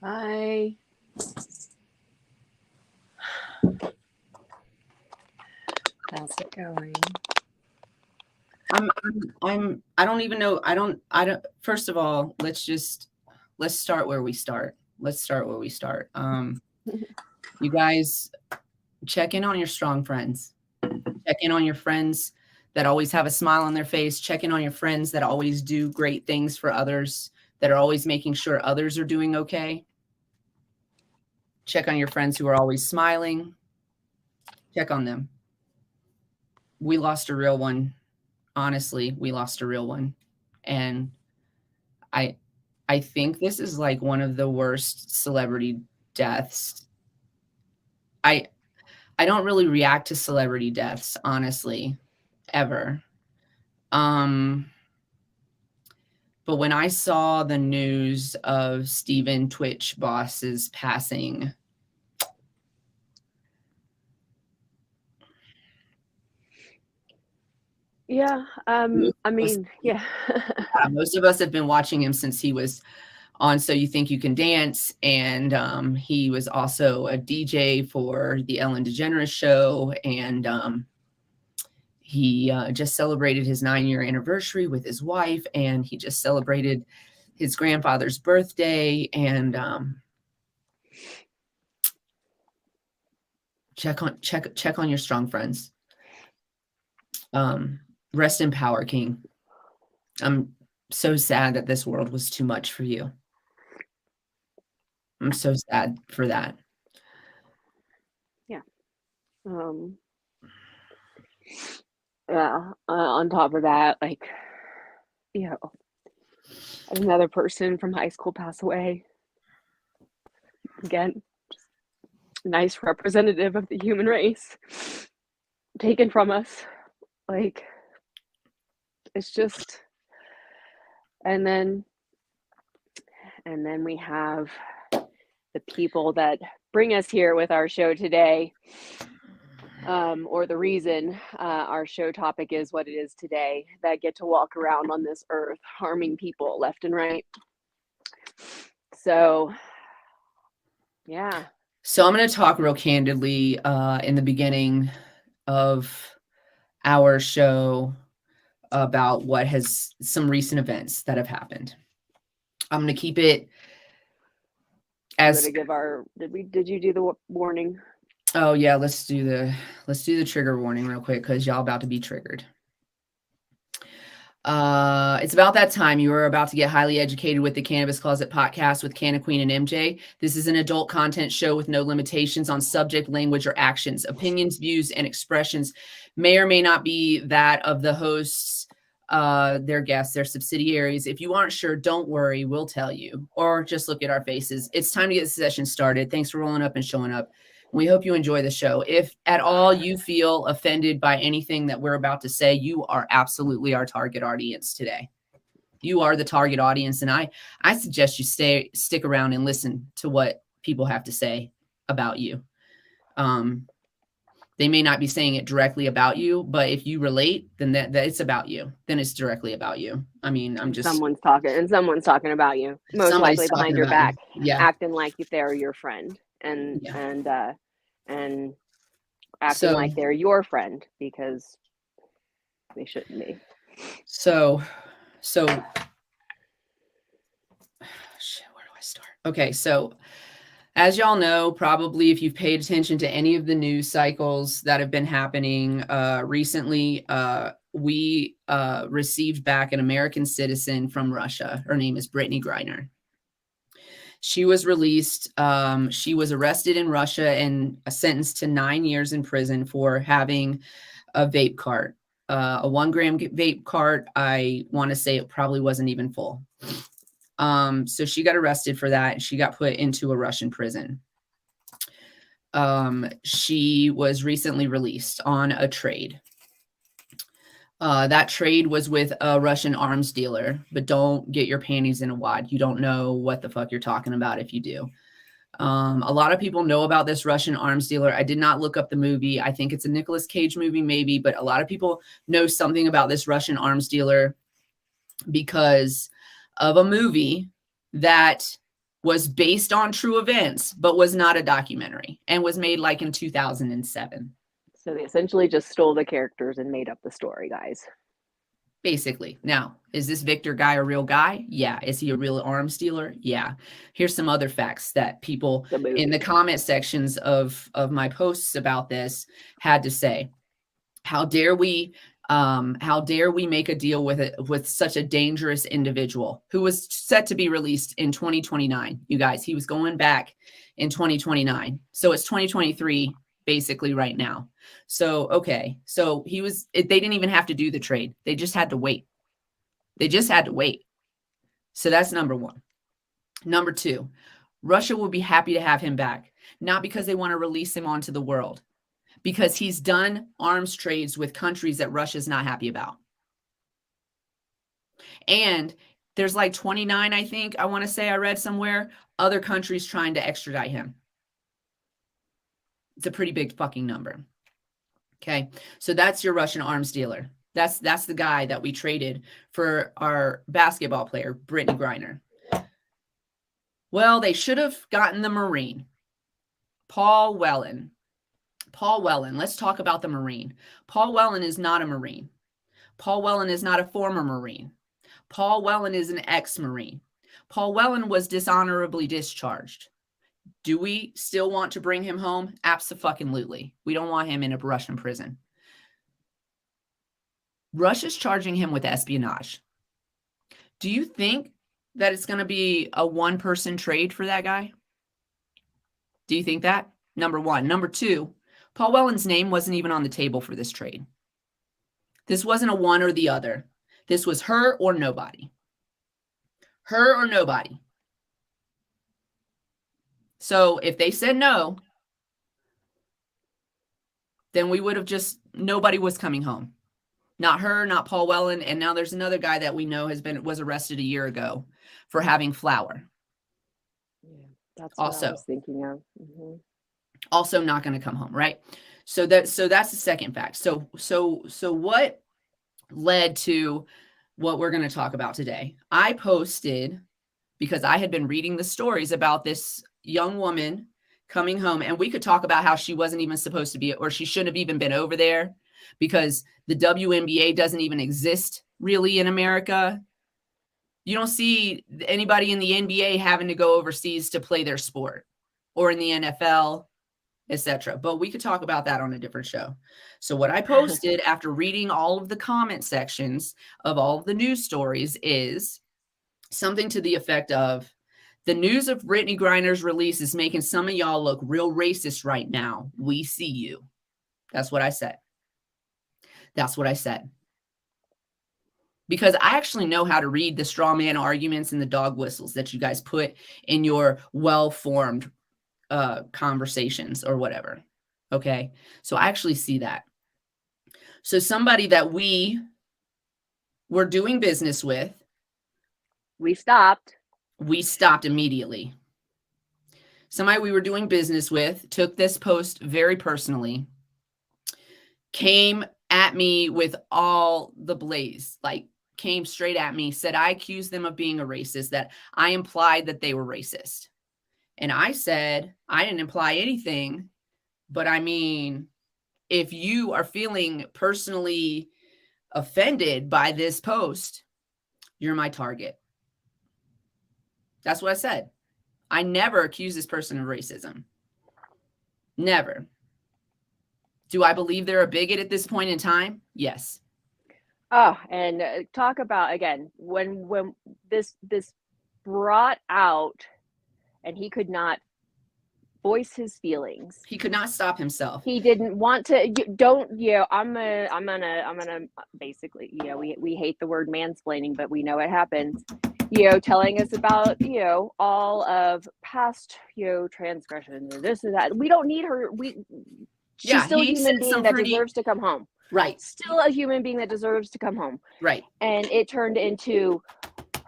Hi. How's it going? I don't even know. First of all, let's start where we start. Let's start where we start. You guys check in on your strong friends. Check in on your friends that always have a smile on their face. Check in on your friends that always do great things for others, that are always making sure others are doing okay. Check on your friends who are always smiling. Check on them. We lost a real one. Honestly, we lost a real one. And I I think this is like one of the worst celebrity deaths. I I don't really react to celebrity deaths, honestly, ever. Um, but when I saw the news of Steven Twitch Boss's passing, Yeah. most, Yeah. most of us have been watching him since he was on So You Think You Can Dance, and he was also a DJ for the Ellen DeGeneres show, and he just celebrated his 9-year anniversary with his wife, and he just celebrated his grandfather's birthday. And check on your strong friends. Rest in power, King. I'm so sad that this world was too much for you. I'm so sad for that. Yeah. Um, yeah. On top of that, like, you know, another person from high school pass away. Again, just a nice representative of the human race taken from us. Like, it's just, and then, and then we have the people that bring us here with our show today. Or the reason our show topic is what it is today, that get to walk around on this earth harming people left and right. So, yeah. So I'm going to talk real candidly in the beginning of our show about what has some recent events that have happened. I'm going to keep it as Give our did you do the warning? Oh yeah, let's do the trigger warning real quick because y'all about to be triggered. It's about that time. You are about to get highly educated with the Cannabis Closet podcast with Canna Queen and MJ. This is an adult content show with no limitations on subject, language, or actions. Opinions, views, and expressions may or may not be that of the hosts, their guests, their subsidiaries. If you aren't sure, don't worry. We'll tell you. Or just look at our faces. It's time to get the session started. Thanks for rolling up and showing up. We hope you enjoy the show. If at all you feel offended by anything that we're about to say, you are absolutely our target audience today. You are the target audience, and I suggest you stick around and listen to what people have to say about you. They may not be saying it directly about you, but if you relate, then that it's about you. Then it's directly about you. I mean, Someone's talking about you, most somebody's likely talking behind your about you. back, Yeah. acting like if they're your friend, and Yeah. and acting So like they're your friend because they shouldn't be. So shit, where do I start? Okay, so as y'all know, probably if you've paid attention to any of the news cycles that have been happening recently, we received back an American citizen from Russia. Her name is Brittany Griner. She was released. She was arrested in Russia and sentenced to 9 years in prison for having a vape cart, a 1 gram vape cart. I want to say it probably wasn't even full. So she got arrested for that. She got put into a Russian prison. She was recently released on a trade. That trade was with a Russian arms dealer, but don't get your panties in a wad. You don't know what the fuck you're talking about if you do. A lot of people know about this Russian arms dealer. I did not look up the movie. I think it's a Nicolas Cage movie, maybe, but a lot of people know something about this Russian arms dealer because of a movie that was based on true events, but was not a documentary and was made like in 2007. So they essentially just stole the characters and made up the story, guys. Basically. Now, is this Victor guy a real guy? Yeah. Is he a real arms dealer? Yeah. Here's some other facts that people in the comment sections of my posts about this had to say. How dare we make a deal with such a dangerous individual who was set to be released in 2029? You guys, he was going back in 2029. So it's 2023 basically right now. So, okay. So they didn't even have to do the trade. They just had to wait. So that's number one. Number two, Russia will be happy to have him back, not because they want to release him onto the world, because he's done arms trades with countries that Russia's not happy about. And there's like 29, I think, I want to say I read somewhere, other countries trying to extradite him. It's a pretty big fucking number. Okay. So that's your Russian arms dealer. That's the guy that we traded for our basketball player, Brittany Griner. Well, they should have gotten the Marine, Paul Whelan. Let's talk about the Marine. Paul Whelan is not a Marine. Paul Whelan is not a former Marine. Paul Whelan is an ex-Marine. Paul Whelan was dishonorably discharged. Do we still want to bring him home? Abso-fucking-lutely. We don't want him in a Russian prison. Russia's charging him with espionage. Do you think that it's going to be a one-person trade for that guy? Do you think that? Number one. Number two, Paul Whelan's name wasn't even on the table for this trade. This wasn't a one or the other. This was her or nobody. Her or nobody. So if they said no, then we would have nobody was coming home. Not her, not Paul Whelan. And now there's another guy that we know was arrested a year ago for having flour. Yeah, that's what I was thinking of. Mm-hmm. Also not going to come home, right? So that's the second fact. So what led to what we're going to talk about today? I posted, because I had been reading the stories about this young woman coming home, and we could talk about how she wasn't even supposed to be, or she shouldn't have even been over there, because the WNBA doesn't even exist really in America. You don't see anybody in the NBA having to go overseas to play their sport, or in the NFL, etc. But we could talk about that on a different show. So what I posted after reading all of the comment sections of all of the news stories is something to the effect of, the news of Brittany Griner's release is making some of y'all look real racist right now. We see you. That's what I said. Because I actually know how to read the straw man arguments and the dog whistles that you guys put in your well-formed conversations or whatever. Okay. So I actually see that. So somebody that we were doing business with, we stopped immediately. Somebody we were doing business with took this post very personally, came at me with all the blaze, like came straight at me, said I accused them of being a racist, that I implied that they were racist. And I said, I didn't imply anything, but I mean, if you are feeling personally offended by this post, you're my target. That's what I said. I never accused this person of racism. Never. Do I believe they're a bigot at this point in time? Yes. Oh, and talk about, again, when this brought out, and he could not voice his feelings. He could not stop himself. He didn't want to. I'm gonna basically, we hate the word mansplaining, but we know it happens. Telling us about all of past transgressions, this and that. We don't need her. She's still a human being that deserves to come home. Right. Still a human being that deserves to come home. Right. And it turned into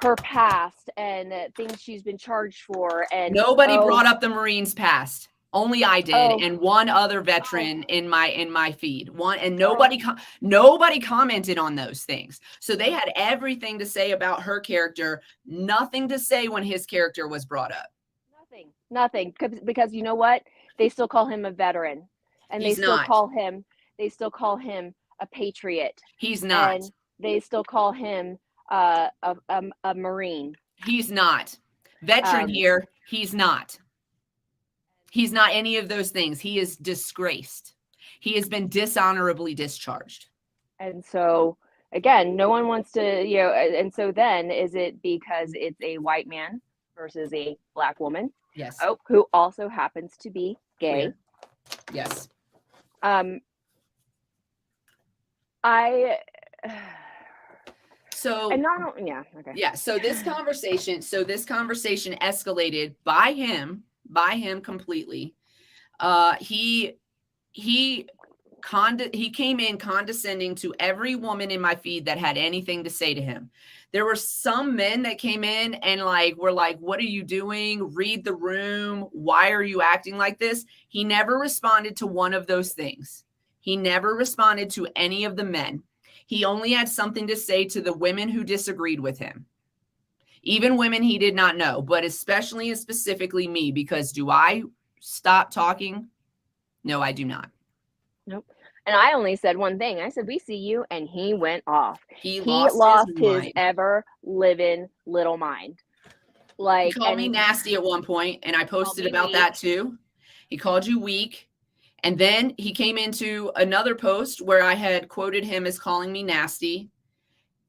her past and things she's been charged for. And nobody brought up the Marines' past. Only I did, and one other veteran in my feed. Nobody commented on those things. So they had everything to say about her character, nothing to say when his character was brought up. Nothing. Because you know what? They still call him a veteran, and He's not. they still call him a patriot, He's not. and they still call him a Marine. He's not. Veteran Um, here, he's not. He's not any of those things. He is disgraced. He has been dishonorably discharged. and so again, no one wants to, you know, and so then is it because it's a white man versus a black woman? Yes. Oh, who also happens to be gay. Queer. Yes. I So and not yeah, okay. yeah, so this conversation escalated by him completely. He came in condescending to every woman in my feed that had anything to say to him. There were some men that came in and were like, what are you doing? Read the room. Why are you acting like this? He never responded to one of those things. He never responded to any of the men. He only had something to say to the women who disagreed with him. Even women he did not know, but especially and specifically me, because do I stop talking? No, I do not. Nope. And I only said one thing. I said, "We see you," and he went off. He lost his mind. ever living little mind. He called me nasty at one point, and I posted about that too. He called you weak. And then he came into another post where I had quoted him as calling me nasty.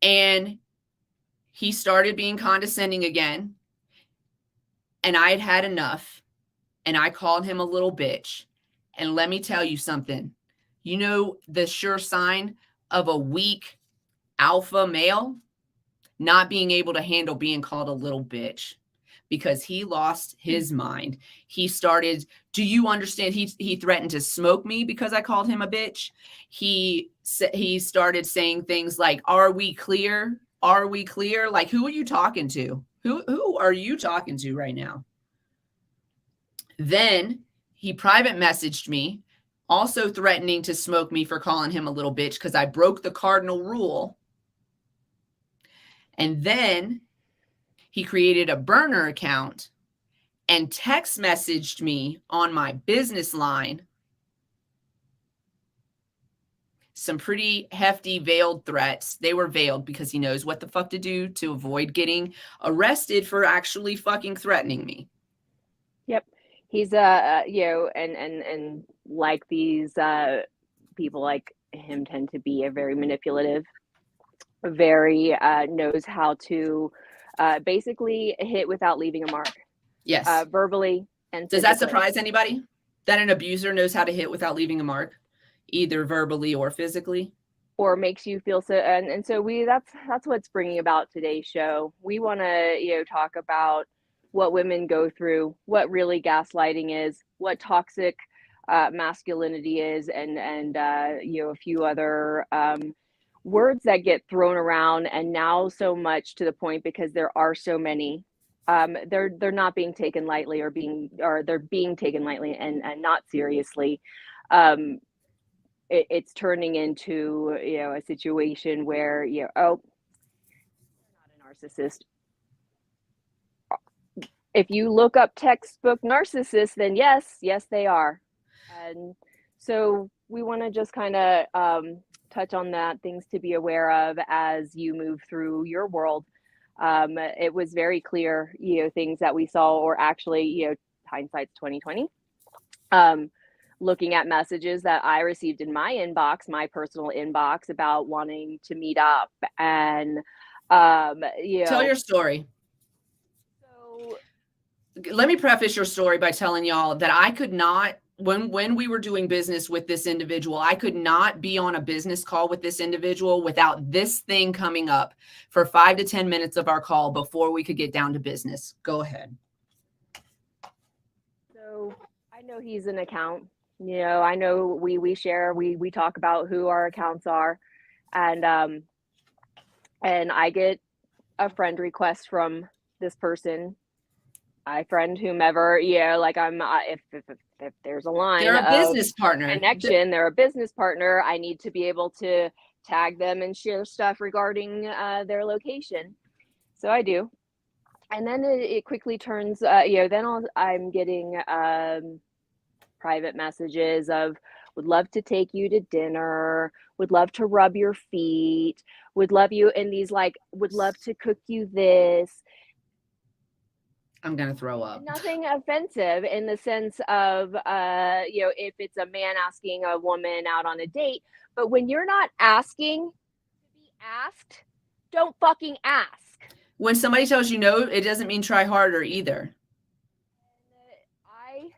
And he started being condescending again. And I had had enough. And I called him a little bitch. And let me tell you something. You know the sure sign of a weak alpha male? Not being able to handle being called a little bitch. Because he lost his mind. He started, do you understand? He threatened to smoke me because I called him a bitch. He started saying things like, are we clear? Are we clear? Like, who are you talking to? Who are you talking to right now? Then he private messaged me, also threatening to smoke me for calling him a little bitch because I broke the cardinal rule. And then he created a burner account and text messaged me on my business line some pretty hefty veiled threats. They were veiled because he knows what the fuck to do to avoid getting arrested for actually fucking threatening me. Yep. He's you know, and like these people like him tend to be a very manipulative, very knows how to basically hit without leaving a mark. Yes. Verbally and physically. Does that surprise anybody that an abuser knows how to hit without leaving a mark, either verbally or physically? Or makes you feel so, and so that's what's bringing about today's show. We want to, you know, talk about what women go through, what really gaslighting is, what toxic masculinity is, and you know, a few other words that get thrown around, and now so much to the point because there are so many. They're not being taken lightly, or they're being taken lightly and not seriously. It's turning into, you know, a situation where, you know, oh, they're not a narcissist. If you look up textbook narcissists, then yes, they are. And so we want to just kind of touch on that, things to be aware of as you move through your world. It was very clear, you know, things that we saw, or actually, you know, hindsight's 2020. Looking at messages that I received in my inbox, my personal inbox, about wanting to meet up, and you know, tell your story. So let me preface your story by telling y'all that I could not, when we were doing business with this individual, I could not be on a business call with this individual without this thing coming up for 5 to 10 minutes of our call before we could get down to business. Go ahead. So I know he's an account. You know, I know we share, we talk about who our accounts are, and I get a friend request from this person. I friend whomever, you know, like I'm if there's a line, they're a business partner connection, they're a business partner, I need to be able to tag them and share stuff regarding their location. So I do. And then it quickly turns, then I'm getting private messages of, would love to take you to dinner, would love to rub your feet, would love you, and these like, would love to cook you this. I'm going to throw up. Nothing offensive in the sense of, if it's a man asking a woman out on a date, but when you're not asking to be asked, don't fucking ask. When somebody tells you no, it doesn't mean try harder either. I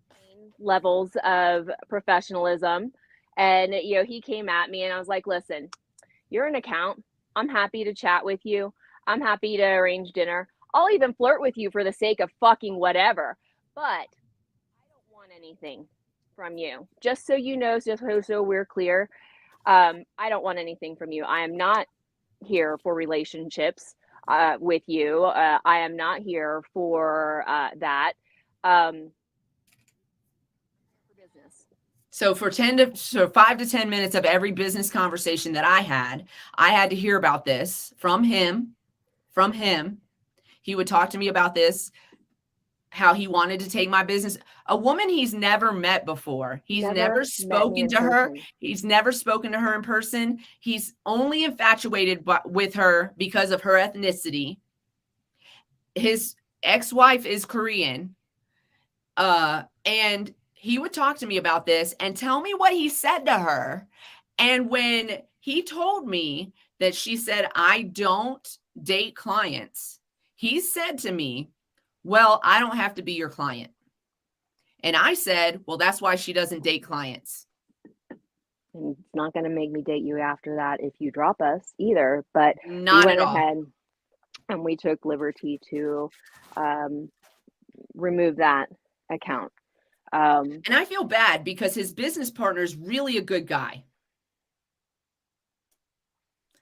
maintain levels of professionalism, and he came at me, and I was like, listen, you're an account. I'm happy to chat with you. I'm happy to arrange dinner. I'll even flirt with you for the sake of fucking whatever. But I don't want anything from you. Just so you know, so we're clear, I don't want anything from you. I am not here for relationships with you. I am not here for that. For business. So for 5 to 10 minutes of every business conversation that I had to hear about this from him. He would talk to me about this, how he wanted to take my business. A woman he's never met before. He's never spoken to her. He's never spoken to her in person. He's only infatuated with her because of her ethnicity. His ex-wife is Korean. And he would talk to me about this and tell me what he said to her. And when he told me that she said, I don't date clients, he said to me, well, I don't have to be your client. And I said, well, that's why she doesn't date clients. And it's not going to make me date you after that if you drop us either. But not we went ahead and we took liberty to remove that account. And I feel bad because his business partner is really a good guy.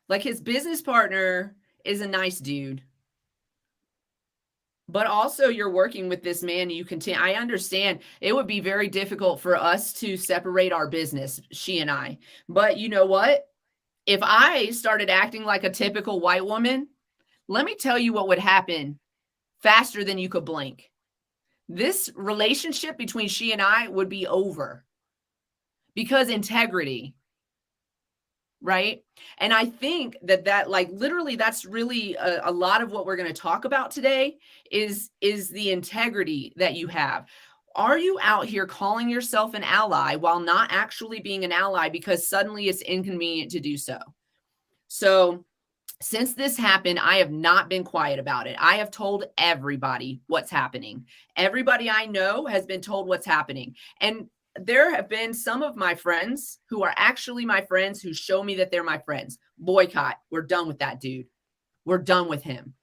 Like, his business partner is a nice dude. But also, you're working with this man. I understand it would be very difficult for us to separate our business, she and I. But you know what? If I started acting like a typical white woman, let me tell you what would happen faster than you could blink. This relationship between she and I would be over because integrity, right? And I think that like literally that's really a lot of what we're going to talk about today is the integrity that you have. Are you out here calling yourself an ally while not actually being an ally because suddenly it's inconvenient to do so? So since this happened, I have not been quiet about it. I have told everybody what's happening. Everybody I know has been told what's happening. And there have been some of my friends who are actually my friends who show me that they're my friends. Boycott. We're done with that dude. We're done with him.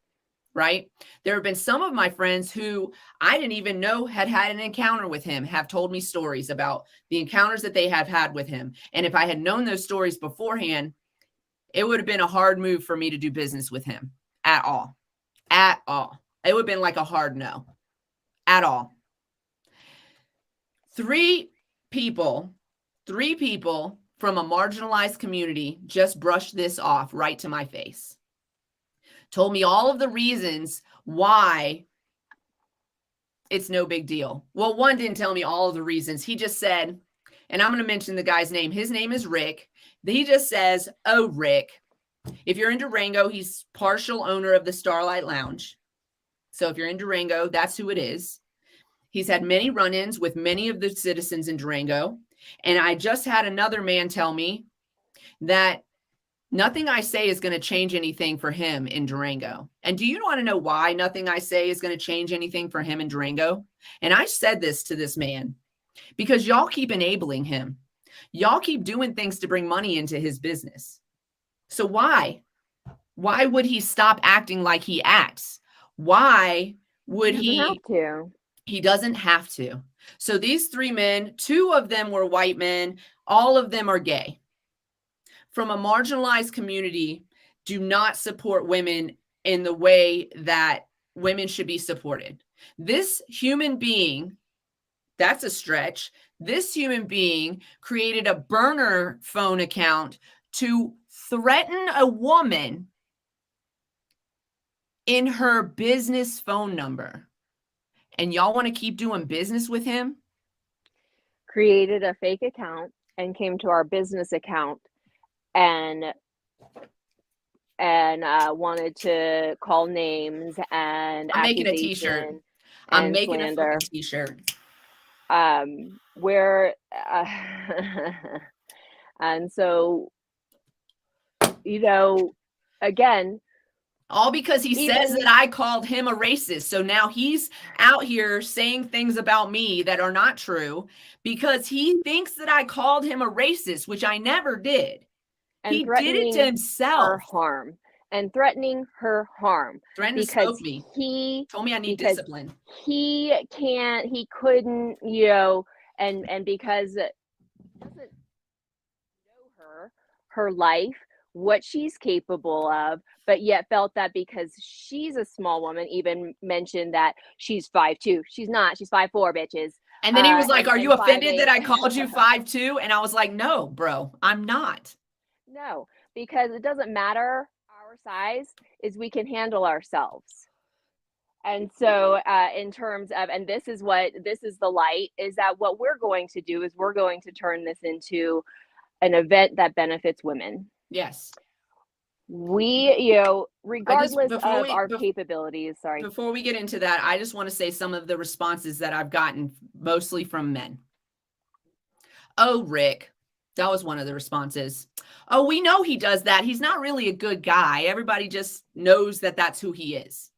Right? There have been some of my friends who I didn't even know had an encounter with him, have told me stories about the encounters that they have had with him. And if I had known those stories beforehand, it would have been a hard move for me to do business with him at all. At all. It would have been like a hard no. At all. Three people from a marginalized community just brushed this off right to my face. Told me all of the reasons why it's no big deal. Well, one didn't tell me all of the reasons. He just said, and I'm going to mention the guy's name. His name is Rick. He just says, oh, Rick, if you're in Durango, he's partial owner of the Starlight Lounge. So if you're in Durango, that's who it is. He's had many run-ins with many of the citizens in Durango. And I just had another man tell me that nothing I say is going to change anything for him in Durango. And do you want to know why nothing I say is going to change anything for him in Durango? And I said this to this man because y'all keep enabling him. Y'all keep doing things to bring money into his business. So why? Why would he stop acting like he acts? Why would he? Have to. He doesn't have to. So these three men, two of them were white men. All of them are gay. From a marginalized community, do not support women in the way that women should be supported. This human being, that's a stretch. This human being created a burner phone account to threaten a woman in her business phone number. And y'all want to keep doing business with him? Created a fake account and came to our business account and wanted to call names and I'm making a t-shirt. accusation I'm and making slander. a fucking t-shirt. Where and so, you know, again, all because he says that I called him a racist. So now he's out here saying things about me that are not true because he thinks that I called him a racist, which I never did. And he did it to himself. Her harm. And threatening her harm. Threatening to smoke me. He told me I need discipline. He couldn't, you know, and because he doesn't know her life, what she's capable of, but yet felt that because she's a small woman, even mentioned that she's 5'2". She's not. She's 5'4", bitches. And then he was like, are you offended that I called you 5'2"? And I was like, no, bro, I'm not. No, because it doesn't matter our size, is we can handle ourselves. And so in terms of, and this is the light, is that what we're going to do is we're going to turn this into an event that benefits women. Yes. We, you know, regardless of our capabilities, sorry. Before we get into that, I just want to say some of the responses that I've gotten, mostly from men. Oh, Rick, that was one of the responses. Oh, we know he does that. He's not really a good guy. Everybody just knows that that's who he is.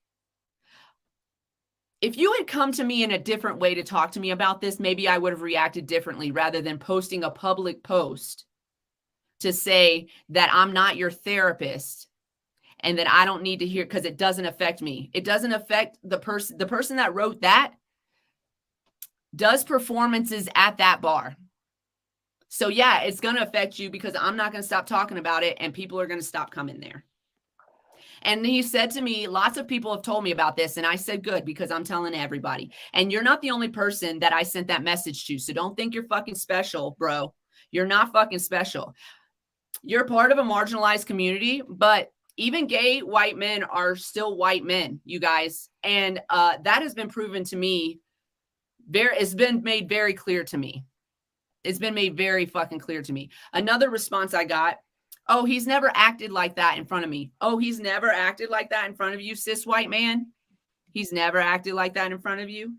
If you had come to me in a different way to talk to me about this, maybe I would have reacted differently rather than posting a public post to say that I'm not your therapist and that I don't need to hear, because it doesn't affect me. It doesn't affect the person. The person that wrote that does performances at that bar. So yeah, it's going to affect you because I'm not going to stop talking about it and people are going to stop coming there. And he said to me, lots of people have told me about this. And I said, good, because I'm telling everybody. And you're not the only person that I sent that message to. So don't think you're fucking special, bro. You're not fucking special. You're part of a marginalized community, but even gay white men are still white men, you guys. And that has been proven to me. It's been made very clear to me. It's been made very fucking clear to me. Another response I got, oh, he's never acted like that in front of me. Oh, he's never acted like that in front of you, cis white man? He's never acted like that in front of you?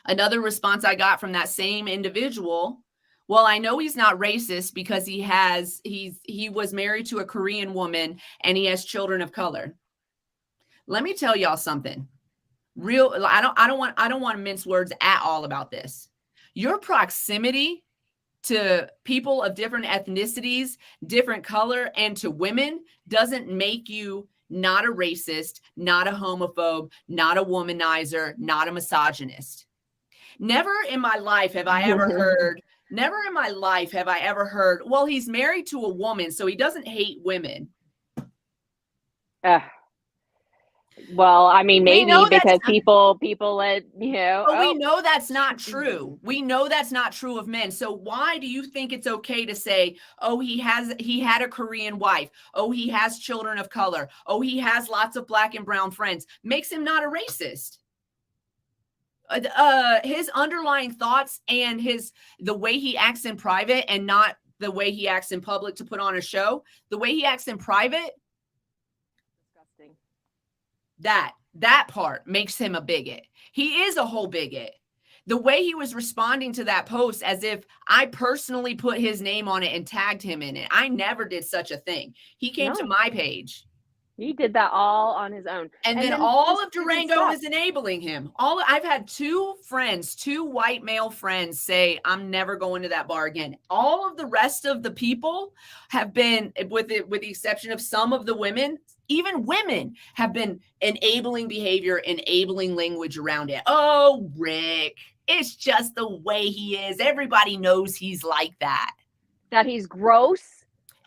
Another response I got from that same individual, well, I know he's not racist because he was married to a Korean woman and he has children of color. Let me tell y'all something. I don't want to mince words at all about this. Your proximity to people of different ethnicities, different color, and to women doesn't make you not a racist, not a homophobe, not a womanizer, not a misogynist. Never in my life have I ever heard, well, he's married to a woman, so he doesn't hate women. Well, I mean, maybe because people let, you know. But we know that's not true. We know that's not true of men. So why do you think it's okay to say, oh, he had a Korean wife. Oh, he has children of color. Oh, he has lots of black and brown friends. Makes him not a racist. His underlying thoughts and the way he acts in private and not the way he acts in public to put on a show, the way he acts in private, disgusting. That part makes him a bigot. He is a whole bigot. The way he was responding to that post as if I personally put his name on it and tagged him in it. I never did such a thing. He came to my page. He did that all on his own. And then all of Durango is enabling him. I've had two white male friends say, I'm never going to that bar again. All of the rest of the people have been, with the exception of some of the women, even women have been enabling behavior, enabling language around it. Oh, Rick, it's just the way he is. Everybody knows he's like that. That he's gross.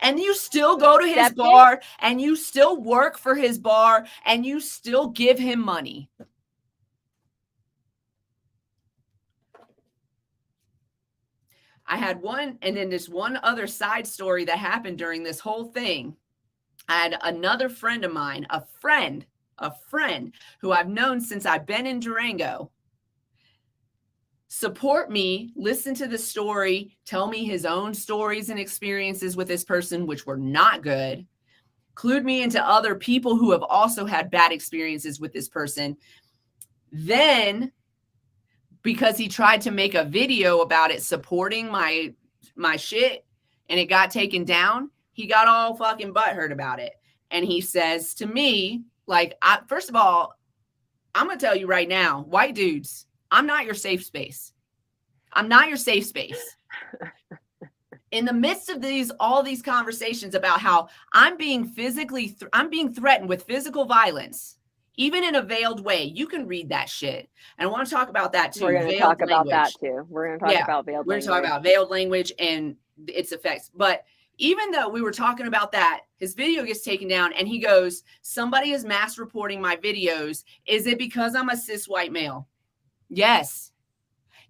And you still go to his bar and you still work for his bar and you still give him money. I had one, and then this one other side story that happened during this whole thing. I had another friend of mine, a friend who I've known since I've been in Durango, support me, listen to the story, tell me his own stories and experiences with this person, which were not good, clued me into other people who have also had bad experiences with this person. Then, because he tried to make a video about it supporting my shit and it got taken down, he got all fucking butthurt about it. And he says to me, like, first of all, I'm going to tell you right now, white dudes, I'm not your safe space. I'm not your safe space. In the midst of all these conversations about how I'm being threatened with physical violence, even in a veiled way, you can read that shit. And I want to talk about that too. We're going to talk about that too. We're going to talk about veiled language. We're going to talk about veiled language and its effects. But even though we were talking about that, his video gets taken down and he goes, somebody is mass reporting my videos. Is it because I'm a cis white male? Yes.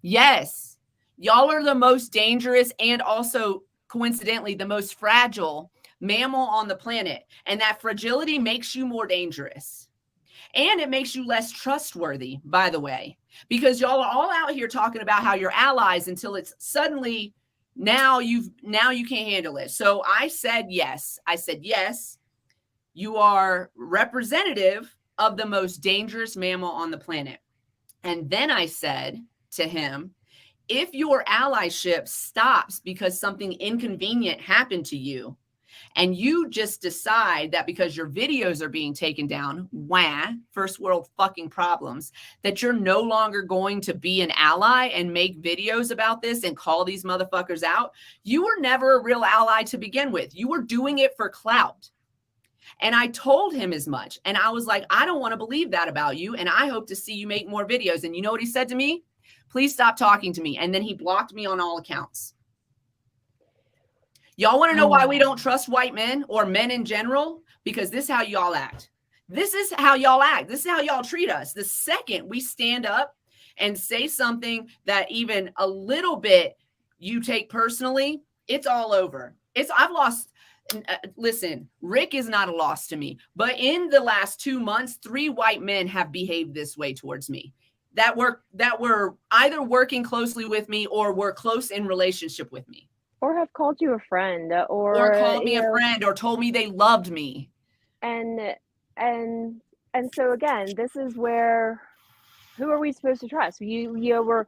Yes. Y'all are the most dangerous and also coincidentally the most fragile mammal on the planet. And that fragility makes you more dangerous. And it makes you less trustworthy, by the way, because y'all are all out here talking about how you're allies until it's suddenly now you can't handle it. So I said yes. You are representative of the most dangerous mammal on the planet. And then I said to him, if your allyship stops because something inconvenient happened to you, and you just decide that because your videos are being taken down, first world fucking problems, that you're no longer going to be an ally and make videos about this and call these motherfuckers out, you were never a real ally to begin with. You were doing it for clout. And I told him as much. And I was like, I don't want to believe that about you. And I hope to see you make more videos. And you know what he said to me? Please stop talking to me. And then he blocked me on all accounts. Y'all want to know why we don't trust white men or men in general? Because this is how y'all act. This is how y'all act. This is how y'all treat us. The second we stand up and say something that even a little bit you take personally, it's all over. I've lost. Listen, Rick is not a loss to me. But in the last 2 months, 3 white men have behaved this way towards me. That were either working closely with me or were close in relationship with me. Or have called you a friend, or called me a friend, or told me they loved me. And so again, this is where, who are we supposed to trust? You were,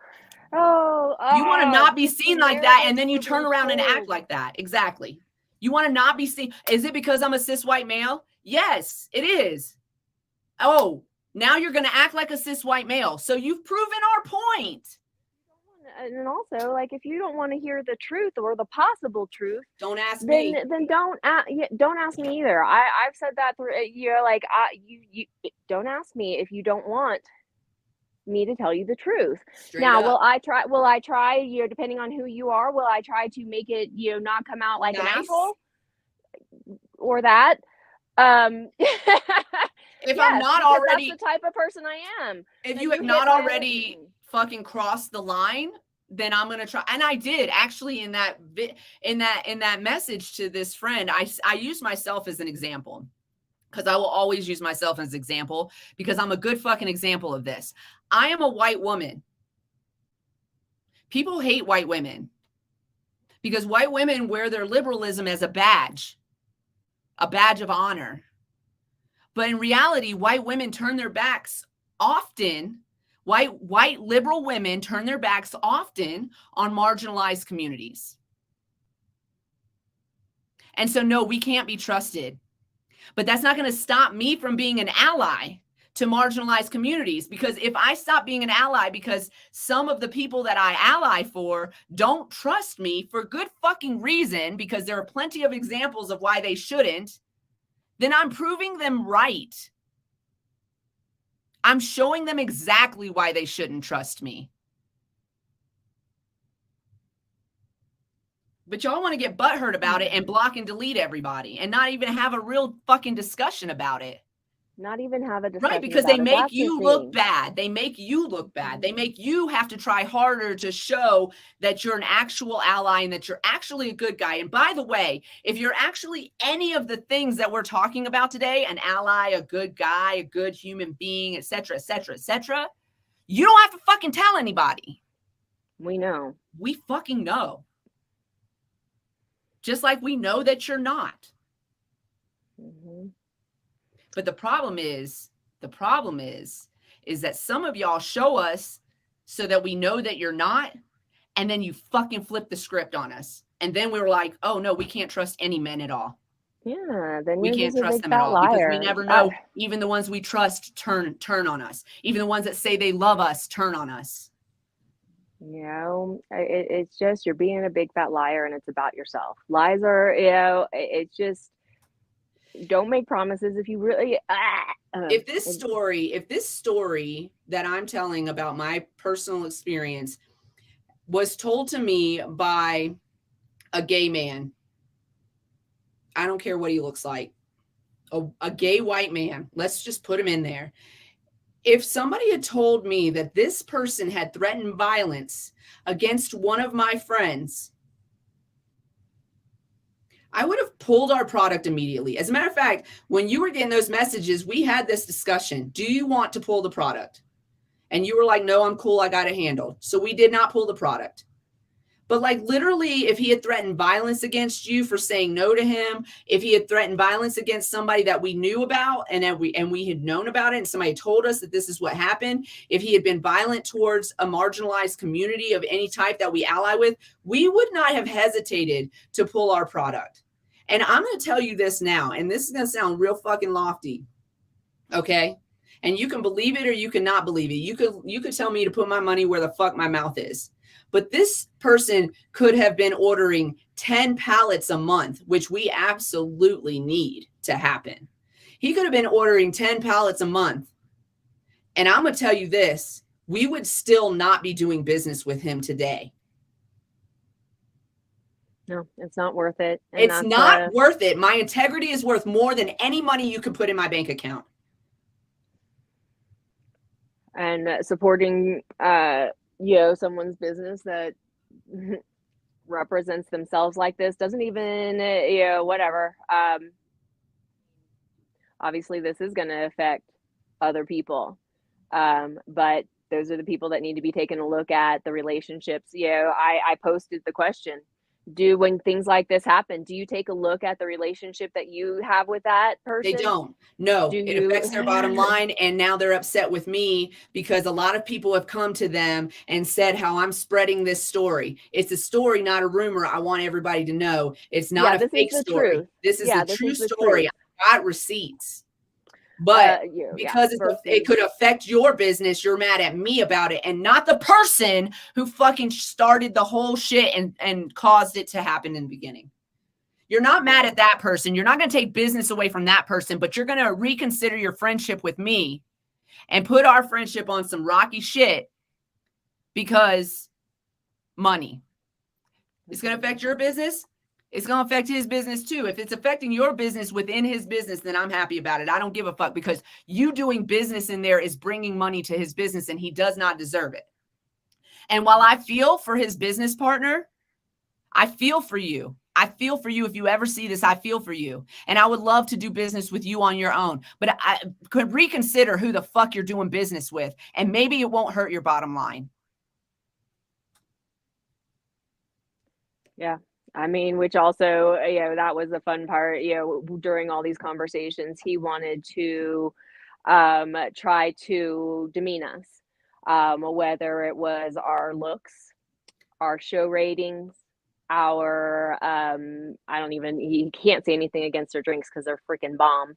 you want to not be seen like that, and then you turn around and act like that. Exactly. You want to not be seen. Is it because I'm a cis white male? Yes, it is. Oh, now you're going to act like a cis white male. So you've proven our point. And also, like, if you don't want to hear the truth or the possible truth, don't ask me. Then don't ask me either. I've said that through. Like, you don't ask me if you don't want me to tell you the truth. Straight now, up. Will I try? Depending on who you are, will I try to make it not come out like an asshole or that? If I'm not already, that's the type of person I am. If you have not already fucking crossed the line, then I'm gonna try. And I did actually in that message to this friend. I used myself as an example, because I will always use myself as an example, because I'm a good fucking example of this. I am a white woman. People hate white women because white women wear their liberalism as a badge of honor. But in reality, white women turn their backs often. White liberal women turn their backs often on marginalized communities. And so, no, we can't be trusted. But that's not going to stop me from being an ally to marginalized communities. Because if I stop being an ally because some of the people that I ally for don't trust me for good fucking reason, because there are plenty of examples of why they shouldn't, then I'm proving them right. I'm showing them exactly why they shouldn't trust me. But y'all want to get butthurt about it and block and delete everybody and not even have a real fucking discussion about it. not even have a discussion. Right, because about they it. make That's you the look thing. bad. They make you look bad. They make you have to try harder to show that you're an actual ally and that you're actually a good guy. And by the way, if you're actually any of the things that we're talking about today, an ally, a good guy, a good human being, etc., etc., etc., you don't have to fucking tell anybody. We know. We fucking know. Just like we know that you're not. Mm-hmm. But the problem is that some of y'all show us so that we know that you're not, and then you fucking flip the script on us. And then we were like, oh no, we can't trust any men at all. Yeah, then We you're can't just a trust big them at fat all because we liar. never know. Even the ones we trust turn on us. Even the ones that say they love us turn on us. You know, it's just you're being a big fat liar, and it's about yourself. Lies are, you know, it's just don't make promises if you really. If this story that I'm telling about my personal experience was told to me by a gay man, I don't care what he looks like, a gay white man, let's just put him in there. If somebody had told me that this person had threatened violence against one of my friends, I would have pulled our product immediately. As a matter of fact, when you were getting those messages, we had this discussion. Do you want to pull the product? And you were like, no, I'm cool. I got it handled. So we did not pull the product. But like literally, if he had threatened violence against you for saying no to him, if he had threatened violence against somebody that we knew about and we had known about it and somebody told us that this is what happened, if he had been violent towards a marginalized community of any type that we ally with, we would not have hesitated to pull our product. And I'm going to tell you this now, and this is going to sound real fucking lofty. Okay? And you can believe it or you cannot believe it. You could tell me to put my money where the fuck my mouth is. But this person could have been ordering 10 pallets a month, which we absolutely need to happen. He could have been ordering 10 pallets a month. And I'm going to tell you this, we would still not be doing business with him today. No, it's not worth it. And it's not worth it. My integrity is worth more than any money you could put in my bank account. And supporting you know, someone's business that represents themselves like this doesn't even, you know, whatever. Obviously, this is going to affect other people, but those are the people that need to be taken a look at the relationships. You know, I posted the question: when things like this happen, do you take a look at the relationship that you have with that person? They don't. No, it affects their bottom line. And now they're upset with me because a lot of people have come to them and said how I'm spreading this story. It's a story, not a rumor. I want everybody to know it's not a fake story. Truth. This is the true story. I got receipts. But because it could affect your business, you're mad at me about it and not the person who fucking started the whole shit and caused it to happen in the beginning. You're not mad at that person. You're not going to take business away from that person, but you're going to reconsider your friendship with me and put our friendship on some rocky shit because money. It's going to affect your business. It's going to affect his business too. If it's affecting your business within his business, then I'm happy about it. I don't give a fuck because you doing business in there is bringing money to his business and he does not deserve it. And while I feel for his business partner, I feel for you. I feel for you. If you ever see this, I feel for you. And I would love to do business with you on your own. But I could reconsider who the fuck you're doing business with. And maybe it won't hurt your bottom line. Yeah. I mean, which also, you know, that was the fun part, you know, during all these conversations, he wanted to try to demean us, whether it was our looks, our show ratings, our he can't say anything against their drinks because they're freaking bomb.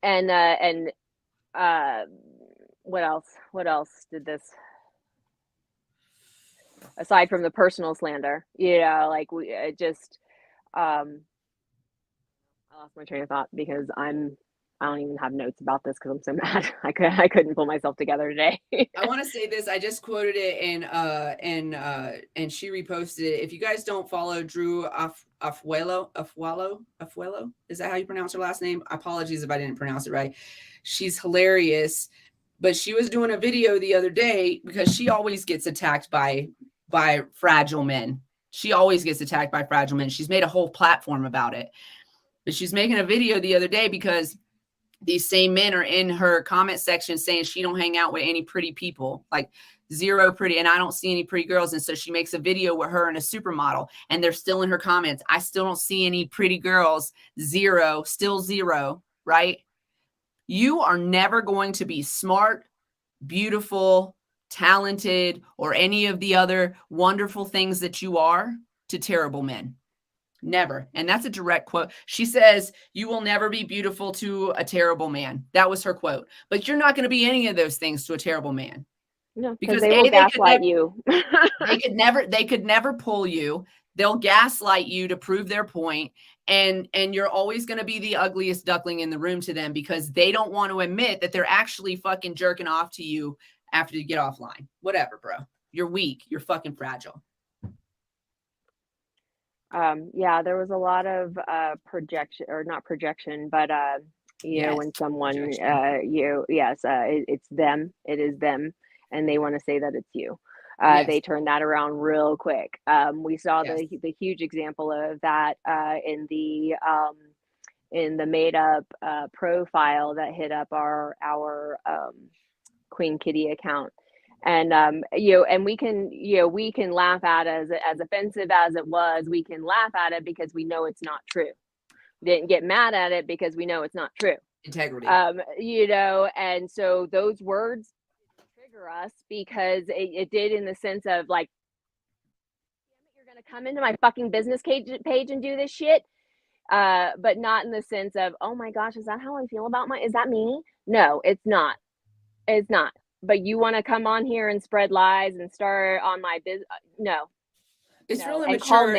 And what else did this, aside from the personal slander, you know, like I lost my train of thought because I'm I don't even have notes about this because I'm so mad. I couldn't pull myself together today. I want to say this. I just quoted it and she reposted it. If you guys don't follow Drew Afuelo, is that how you pronounce her last name? Apologies if I didn't pronounce it right. She's hilarious, but she was doing a video the other day because she always gets attacked by fragile men. She always gets attacked by fragile men. She's made a whole platform about it, but she's making a video the other day because these same men are in her comment section saying she don't hang out with any pretty people, like zero pretty, and I don't see any pretty girls. And so she makes a video with her and a supermodel, and they're still in her comments. I still don't see any pretty girls. Zero, still zero, right? You are never going to be smart, beautiful, talented, or any of the other wonderful things that you are to terrible men. Never. And that's a direct quote. She says, you will never be beautiful to a terrible man. That was her quote. But you're not going to be any of those things to a terrible man. No, because they will gaslight you. They could never pull you. They'll gaslight you to prove their point. And you're always going to be the ugliest duckling in the room to them because they don't want to admit that they're actually fucking jerking off to you after you get offline. Whatever, bro. You're weak. You're fucking fragile. Yeah, there was a lot of projection, or not projection, but you know, when someone it's them, it is them, and they want to say that it's you. They turn that around real quick. We saw the huge example of that in the made up profile that hit up our Queen Kitty account. And and we can laugh at it as offensive as it was. We can laugh at it because we know it's not true. We didn't get mad at it because we know it's not true. Integrity. And so those words trigger us because it did, in the sense of like, you're gonna come into my fucking business page and do this shit. But not in the sense of, oh my gosh, is that how I feel about is that me? No, it's not. It's not. But you want to come on here and spread lies and start on my business? No. It's really mature.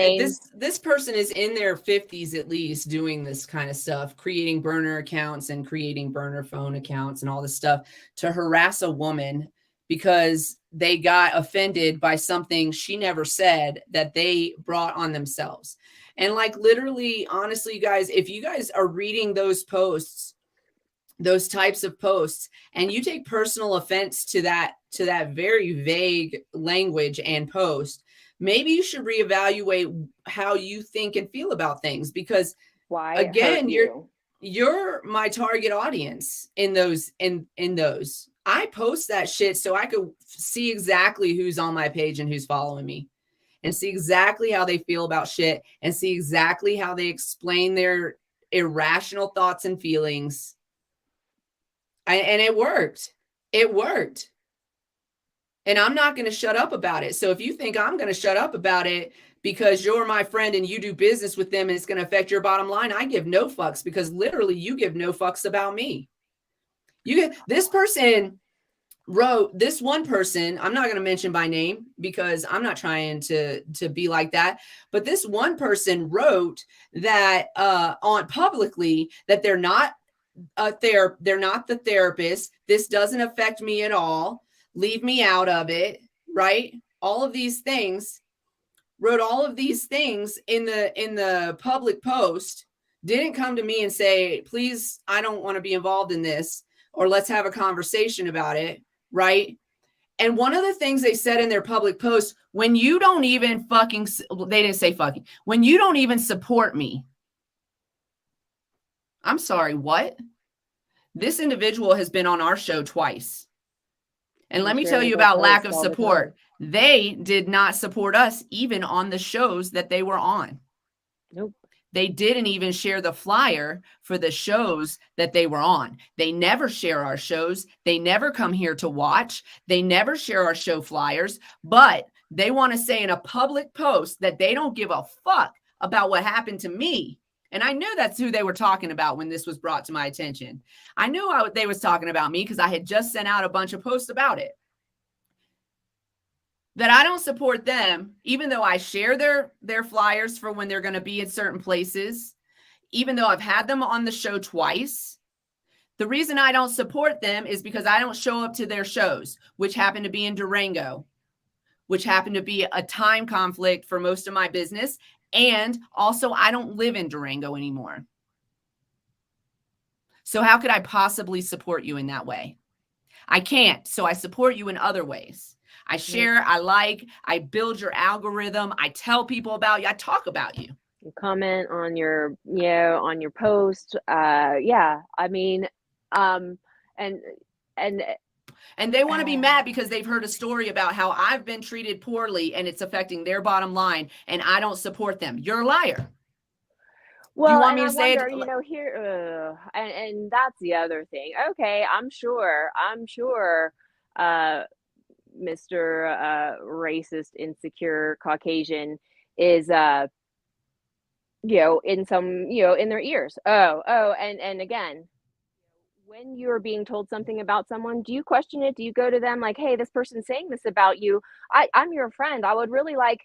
This person is in their 50s at least doing this kind of stuff, creating burner accounts and creating burner phone accounts and all this stuff to harass a woman because they got offended by something she never said that they brought on themselves. And like, literally, honestly, you guys, if you guys are reading those posts, those types of posts, and you take personal offense to that very vague language and post, maybe you should reevaluate how you think and feel about things, because again, you're my target audience in those. I post that shit so I could see exactly who's on my page and who's following me, and see exactly how they feel about shit, and see exactly how they explain their irrational thoughts and feelings. And it worked. It worked. And I'm not going to shut up about it. So if you think I'm going to shut up about it because you're my friend and you do business with them and it's going to affect your bottom line, I give no fucks, because literally you give no fucks about me. This person wrote, this one person, I'm not going to mention by name because I'm not trying to be like that. But this one person wrote that on publicly that they're not the therapist. This doesn't affect me at all. Leave me out of it, right? All of these things, wrote all of these things in the public post, didn't come to me and say, please, I don't want to be involved in this, or let's have a conversation about it, right? And one of the things they said in their public post, when you don't even fucking, they didn't say fucking, when you don't even support me. I'm sorry, what? This individual has been on our show twice. And let me tell you about lack of support. They did not support us even on the shows that they were on. Nope. They didn't even share the flyer for the shows that they were on. They never share our shows. They never come here to watch. They never share our show flyers, but they want to say in a public post that they don't give a fuck about what happened to me. And I knew that's who they were talking about when this was brought to my attention. I knew they was talking about me because I had just sent out a bunch of posts about it. That I don't support them, even though I share their flyers for when they're going to be at certain places, even though I've had them on the show twice, The reason I don't support them is because I don't show up to their shows, which happen to be in Durango, which happen to be a time conflict for most of my business. And also, I don't live in Durango anymore. So how could I possibly support you in that way? I can't. So I support you in other ways. I share, I like, I build your algorithm. I tell people about you. I talk about you. You comment on your, on your post. Yeah. I mean, and they want to be mad because they've heard a story about how I've been treated poorly and it's affecting their bottom line and I don't support them. You're a liar. Well, you want me and to I say wonder, it? here, and that's the other thing. Okay, I'm sure, Mr. Racist, insecure Caucasian is, in some, in their ears. And again, when you're being told something about someone, do you question it? Do you go to them like, hey, this person's saying this about you? I'm your friend. I would really like,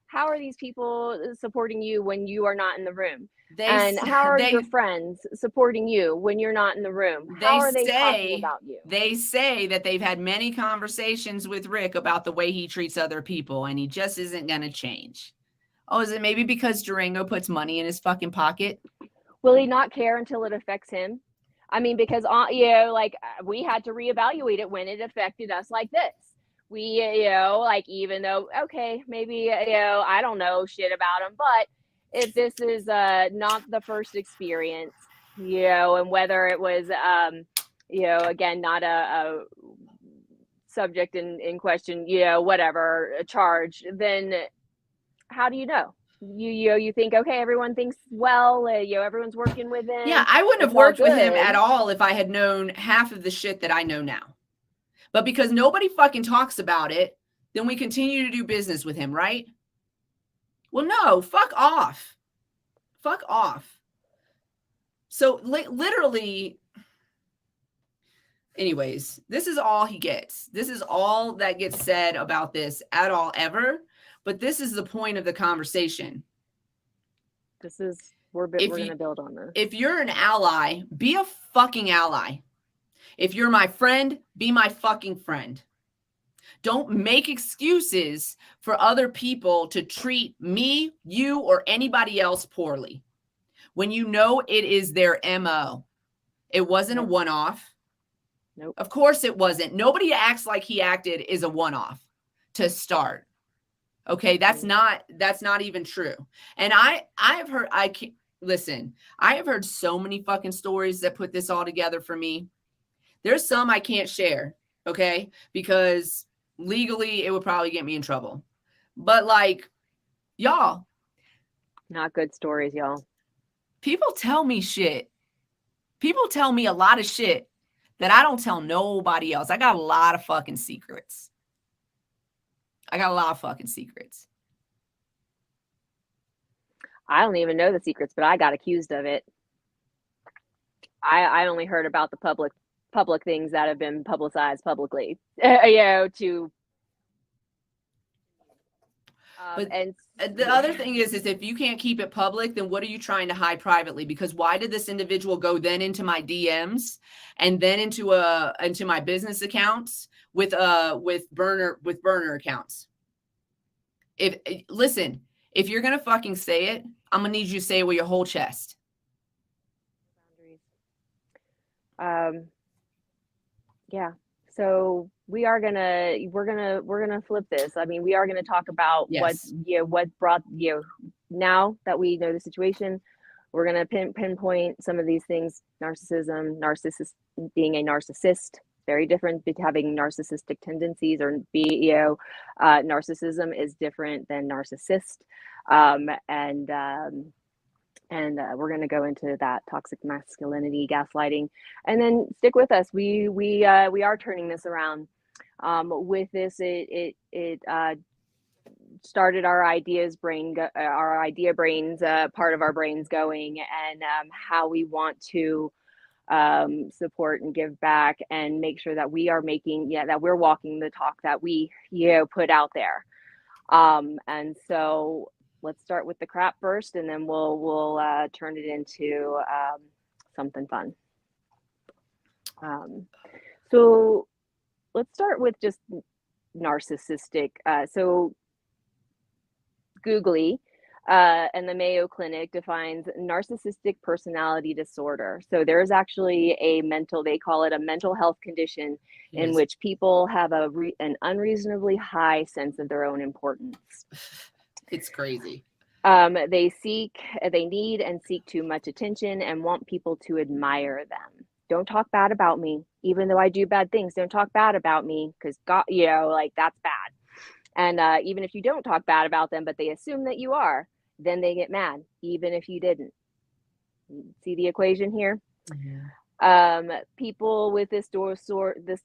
how are these people supporting you when you are not in the room? And how are your friends supporting you when you're not in the room? How are they talking about you? They say that they've had many conversations with Rick about the way he treats other people, and he just isn't going to change. Oh, is it maybe because Durango puts money in his fucking pocket? Will he not care until it affects him? I mean, because, we had to reevaluate it when it affected us like this. We, even though, okay, maybe, I don't know shit about him, but if this is not the first experience, and whether it was, again, not a subject in question, whatever, a charge, then how do you know? You think, okay, everyone thinks well, everyone's working with him. Yeah, I wouldn't have worked with him at all if I had known half of the shit that I know now. But because nobody fucking talks about it, then we continue to do business with him, right? Well, no, fuck off. Fuck off. So literally, anyways, this is all he gets. This is all that gets said about this at all ever. But this is the point of the conversation. We're going to build on this. If you're an ally, be a fucking ally. If you're my friend, be my fucking friend. Don't make excuses for other people to treat me, you, or anybody else poorly when you know it is their MO. It wasn't a one-off. Nope. Of course it wasn't. Nobody acts like he acted is a one-off to start. Okay, that's not even true. And I have heard, listen, I have heard so many fucking stories that put this all together for me. There's some I can't share, okay? Because legally it would probably get me in trouble. But like, y'all. Not good stories, y'all. People tell me shit. People tell me a lot of shit that I don't tell nobody else. I got a lot of fucking secrets. I don't even know the secrets, but I got accused of it. I only heard about the public things that have been publicized publicly, to. But and the other thing is if you can't keep it public, then what are you trying to hide privately? Because why did this individual go then into my DMs and then into my business accounts with burner accounts? Listen, if you're gonna fucking say it, I'm gonna need you to say it with your whole chest. Yeah. So we're gonna flip this. I mean, we are gonna talk about what brought, now that we know the situation, we're gonna pinpoint some of these things: narcissism, being a narcissist, very different. Having narcissistic tendencies or narcissism is different than narcissist, and we're going to go into that toxic masculinity, gaslighting, and then stick with us. We are turning this around. With this, it started our idea brains, part of our brains going, and how we want to support and give back and make sure that we are that we're walking the talk that we put out there. And so let's start with the crap first, and then we'll turn it into something fun. So let's start with just narcissistic. So Googly and the Mayo Clinic defines narcissistic personality disorder. So there's actually they call it a mental health condition in Yes. which people have an unreasonably high sense of their own importance. It's crazy. They need and seek too much attention and want people to admire them. Don't talk bad about me, even though I do bad things. Don't talk bad about me because God, like that's bad. And even if you don't talk bad about them, but they assume that you are, then they get mad, even if you didn't. See the equation here? People with this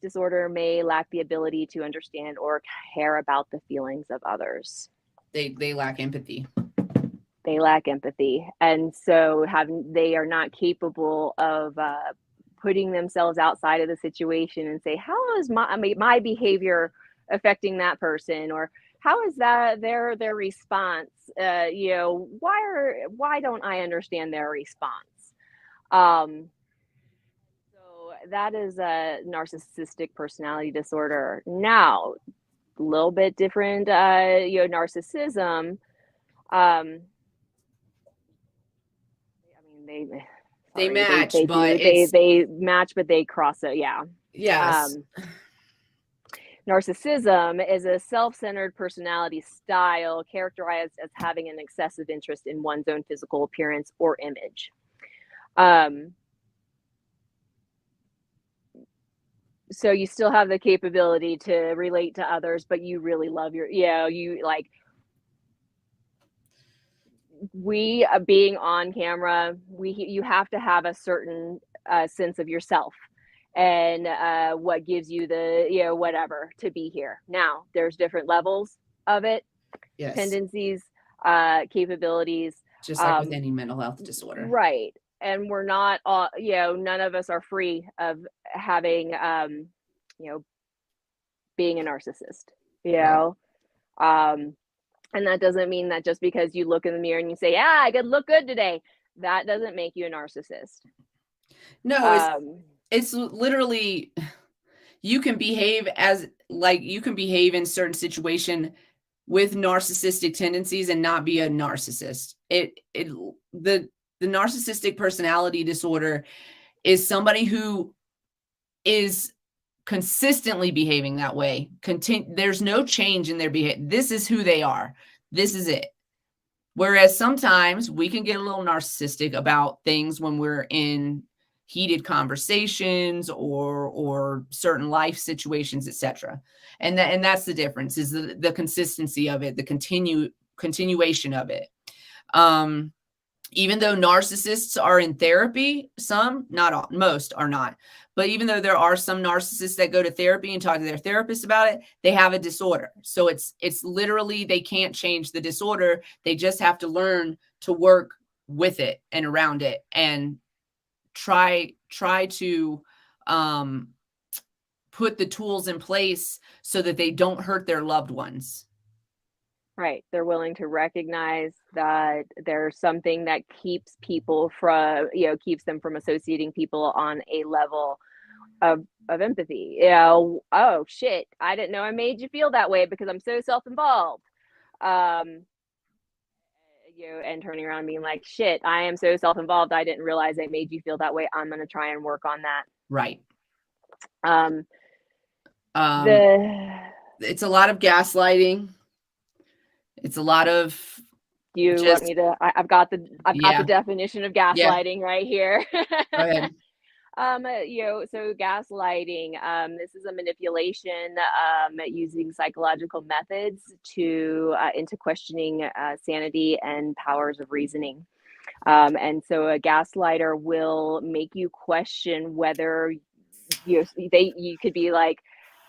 disorder may lack the ability to understand or care about the feelings of others. They lack empathy. They lack empathy, and so they are not capable of putting themselves outside of the situation and say, how is my behavior affecting that person, or how is that their response? Why don't I understand their response? So that is a narcissistic personality disorder. Now, a little bit different, narcissism. They match, they but do it's they match, but they cross it. Yeah. yes. Narcissism is a self-centered personality style characterized as having an excessive interest in one's own physical appearance or image. So you still have the capability to relate to others, but you really love we being on camera, you have to have a certain sense of yourself and what gives you the whatever to be here. Now there's different levels of it, Yes. tendencies, capabilities, just like with any mental health disorder, right? And we're not all, none of us are free of having being a narcissist, and that doesn't mean that just because you look in the mirror and you say, yeah, I could look good today, that doesn't make you a narcissist. No, it's literally, you can behave in certain situation with narcissistic tendencies and not be a narcissist. The narcissistic personality disorder is somebody who is consistently behaving that way. There's no change in their behavior. This is who they are. This is it. Whereas sometimes we can get a little narcissistic about things when we're in heated conversations or certain life situations, etc. And that's the difference, is the consistency of it, the continuation of it. Even though narcissists are in therapy, some, not all, most are not. But even though there are some narcissists that go to therapy and talk to their therapist about it, they have a disorder. So it's literally, they can't change the disorder. They just have to learn to work with it and around it and try to put the tools in place so that they don't hurt their loved ones. Right. They're willing to recognize that there's something that keeps people from, keeps them from associating people on a level of empathy. Oh shit, I didn't know I made you feel that way because I'm so self-involved. And turning around and being like, shit, I am so self-involved, I didn't realize I made you feel that way. I'm going to try and work on that. Right. It's a lot of gaslighting. It's a lot of. Do you want me to? I've got the definition of gaslighting right here. Go ahead. So gaslighting, this is a manipulation using psychological methods into questioning sanity and powers of reasoning. And so a gaslighter will make you question whether you could be like,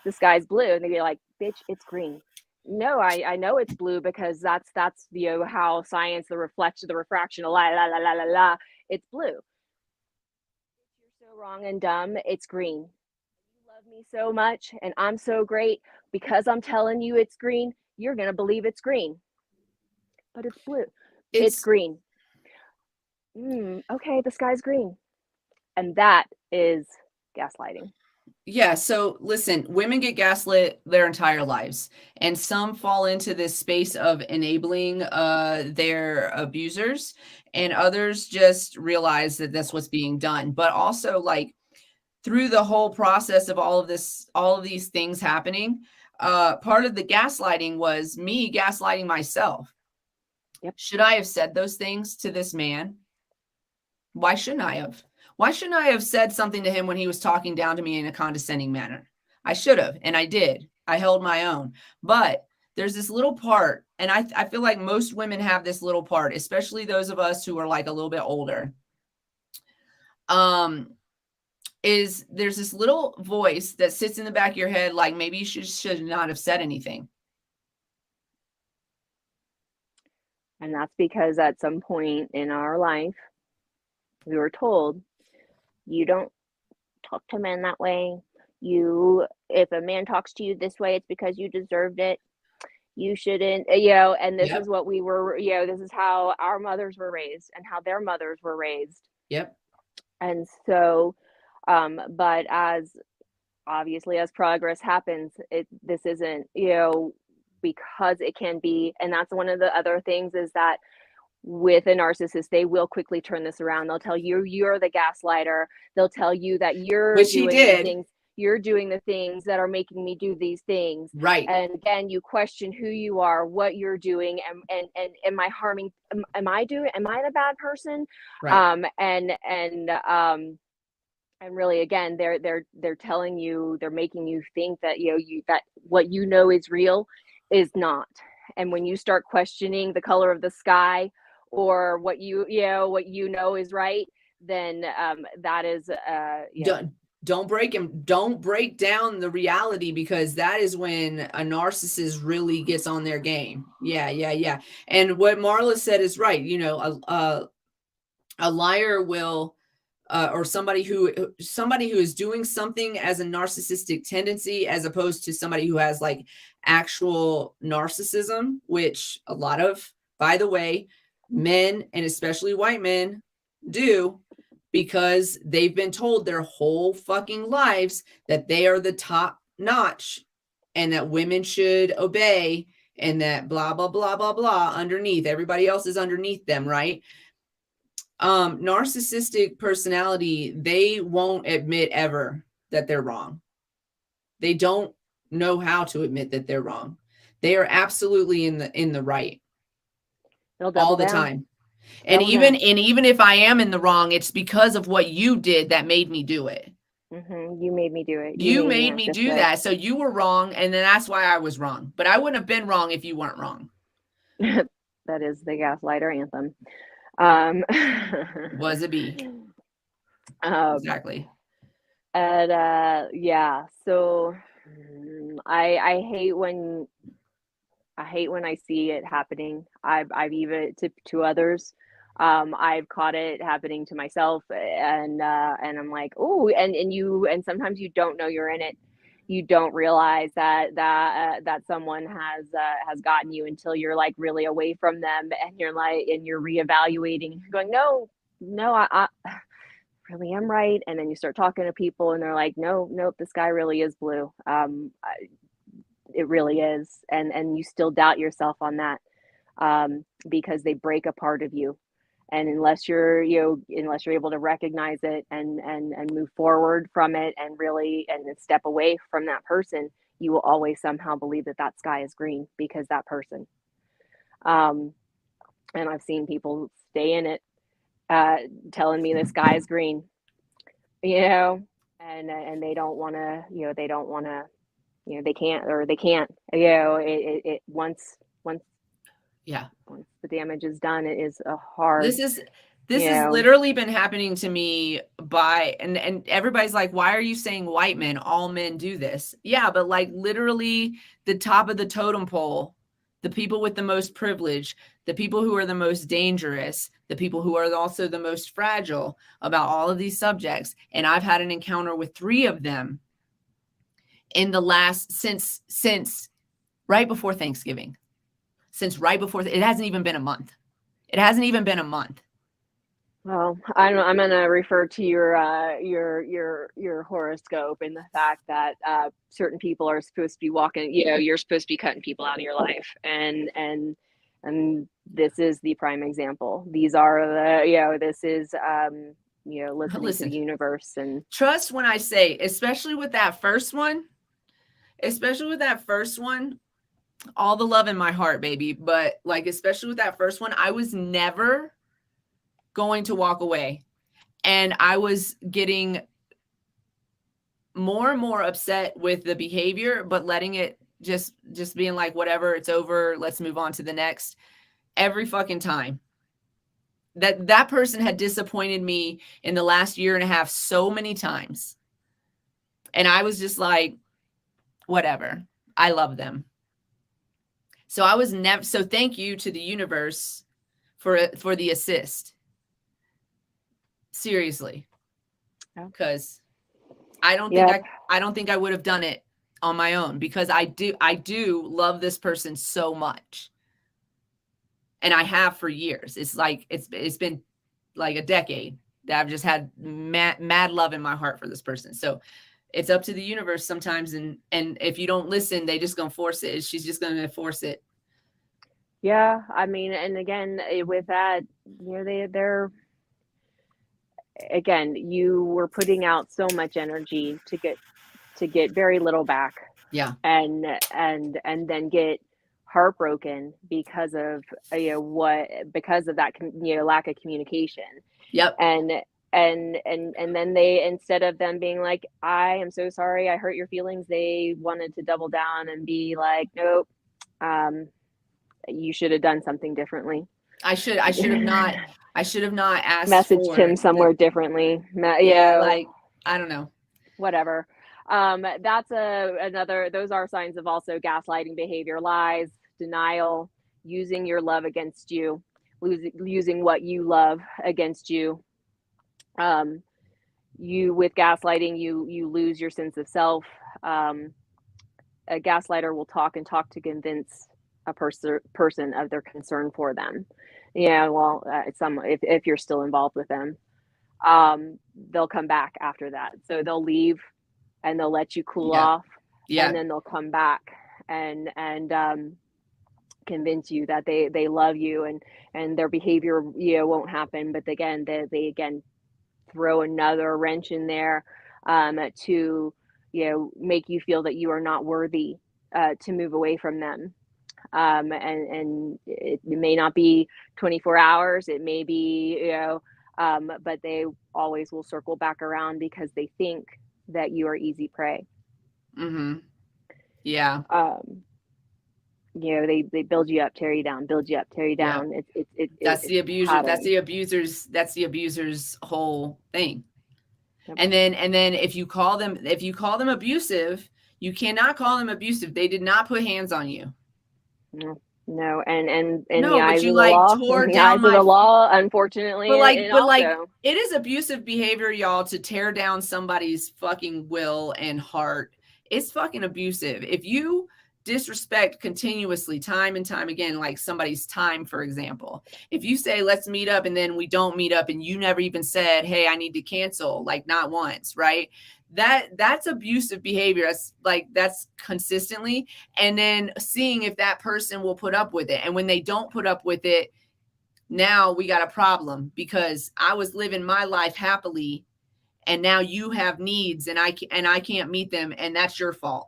the sky's blue, and they'd be like, bitch, it's green. No, I know it's blue because that's how science, the refraction, la la la la la la, it's blue. You're so wrong and dumb. It's green. You love me so much and I'm so great because I'm telling you it's green, you're gonna believe it's green, but it's blue. It's green. Okay, the sky's green. And that is gaslighting? Yeah, so listen, women get gaslit their entire lives, and some fall into this space of enabling their abusers, and others just realize that that's what's being done. But also, like, through the whole process of all of this, all of these things happening, part of the gaslighting was me gaslighting myself. Yep. Should I have said those things to this man? Why shouldn't I have? Why shouldn't I have said something to him when he was talking down to me in a condescending manner? I should have, and I did. I held my own. But there's this little part, and I feel like most women have this little part, especially those of us who are like a little bit older. Is there's this little voice that sits in the back of your head, like maybe you should not have said anything. And that's because at some point in our life, we were told, you don't talk to men that way. If a man talks to you this way, it's because you deserved it. You shouldn't, and this Yep. is what we were, this is how our mothers were raised and how their mothers were raised. Yep. And so, but as obviously as progress happens, this isn't, because it can be, and that's one of the other things is that with a narcissist, they will quickly turn this around. They'll tell you you're the gaslighter. They'll tell you that Which he did. you're doing the things that are making me do these things. Right. And again, you question who you are, what you're doing, and am I harming? Am I the bad person? Right. And really, again, they're telling you, they're making you think that that what you know is real is not. And when you start questioning the color of the sky, or what what is right, then that is Don't break down the reality, because that is when a narcissist really gets on their game. Yeah. And what Marla said is right. A liar will or somebody who is doing something as a narcissistic tendency, as opposed to somebody who has like actual narcissism, which a lot of, by the way, men, and especially white men, do, because they've been told their whole fucking lives that they are the top notch and that women should obey, and that blah blah blah blah blah underneath, everybody else is underneath them, right? Narcissistic personality, they won't admit ever that they're wrong. They don't know how to admit that they're wrong. They are absolutely in the right all the time. And even if I am in the wrong, it's because of what you did that made me do it. You made me do it. You made me do that. So you were wrong, and then that's why I was wrong. But I wouldn't have been wrong if you weren't wrong. That is the gaslighter anthem. Was a bee. Exactly. And yeah, so I hate when I see it happening. I've even to others. I've caught it happening to myself, and I'm like, oh, and sometimes you don't know you're in it. You don't realize that someone has gotten you until you're like really away from them, and you're reevaluating, going, no, I really am right. And then you start talking to people, and they're like, nope, this guy really is blue. It really is, and you still doubt yourself on that, because they break a part of you. And unless you're able to recognize it and move forward from it, and really and step away from that person, you will always somehow believe that sky is green because that person. And I've seen people stay in it, telling me the sky is green, and they don't want to, they can't, once the damage is done, it is a hard. This has literally been happening to me and everybody's like, why are you saying white men? All men do this. Yeah, but like literally the top of the totem pole, the people with the most privilege, the people who are the most dangerous, the people who are also the most fragile about all of these subjects. And I've had an encounter with 3 of them in the last, since right before Thanksgiving. Since right before, it hasn't even been a month. It hasn't even been a month. Well, I don't know. I'm gonna refer to your horoscope and the fact that certain people are supposed to be walking. You know, you're supposed to be cutting people out of your life, and this is the prime example. These are the this is listening to the Listen, universe and trust when I say, especially with that first one, all the love in my heart, baby. But like, especially with that first one, I was never going to walk away. And I was getting more and more upset with the behavior, but letting it just being like, whatever, it's over. Let's move on to the next. Every fucking time. That person had disappointed me in the last year and a half so many times. And I was just like, whatever. I love them. So I was never, so thank you to the universe for the assist. Seriously. Because I don't think I would have done it on my own, because I do love this person so much. And I have for years. It's like it's been like a decade that I've just had mad love in my heart for this person. So it's up to the universe sometimes, and if you don't listen, they just gonna force it. She's just gonna force it. yeah. I mean, and again with that, they're again, you were putting out so much energy to get very little back. Yeah. And then get heartbroken because of because of that lack of communication. Yep. And then they, instead of them being like, I am so sorry, I hurt your feelings, they wanted to double down and be like, nope, you should have done something differently. I should have not asked Messaged him somewhere differently. Yeah, like, I don't know. Whatever. That's another, those are signs of also gaslighting behavior, lies, denial, using your love against you, using what you love against you. You, with gaslighting, you lose your sense of self. A gaslighter will talk and talk to convince a person of their concern for them. Yeah, well, if you're still involved with them, they'll come back after that. So they'll leave and they'll let you cool off, and then they'll come back and convince you that they love you, and their behavior won't happen. But again, they again throw another wrench in there to make you feel that you are not worthy to move away from them. And it may not be 24 hours, it may be but they always will circle back around because they think that you are easy prey. Mm-hmm. Yeah. They build you up, tear you down, build you up, tear you down. Yeah. That's the abuser. That's the abuser's whole thing. Yep. And then if you call them abusive, you cannot call them abusive. They did not put hands on you. No, and in no, the eyes but you of the like law, tore in the down eyes of the law, unfortunately. But like it is abusive behavior, y'all, to tear down somebody's fucking will and heart. It's fucking abusive. If you disrespect continuously, time and time again, like somebody's time, for example, if you say, let's meet up, and then we don't meet up, and you never even said, hey, I need to cancel, like not once, right? That's abusive behavior. That's consistently, and then seeing if that person will put up with it. And when they don't put up with it, now we got a problem, because I was living my life happily, and now you have needs, and I can't meet them, and that's your fault.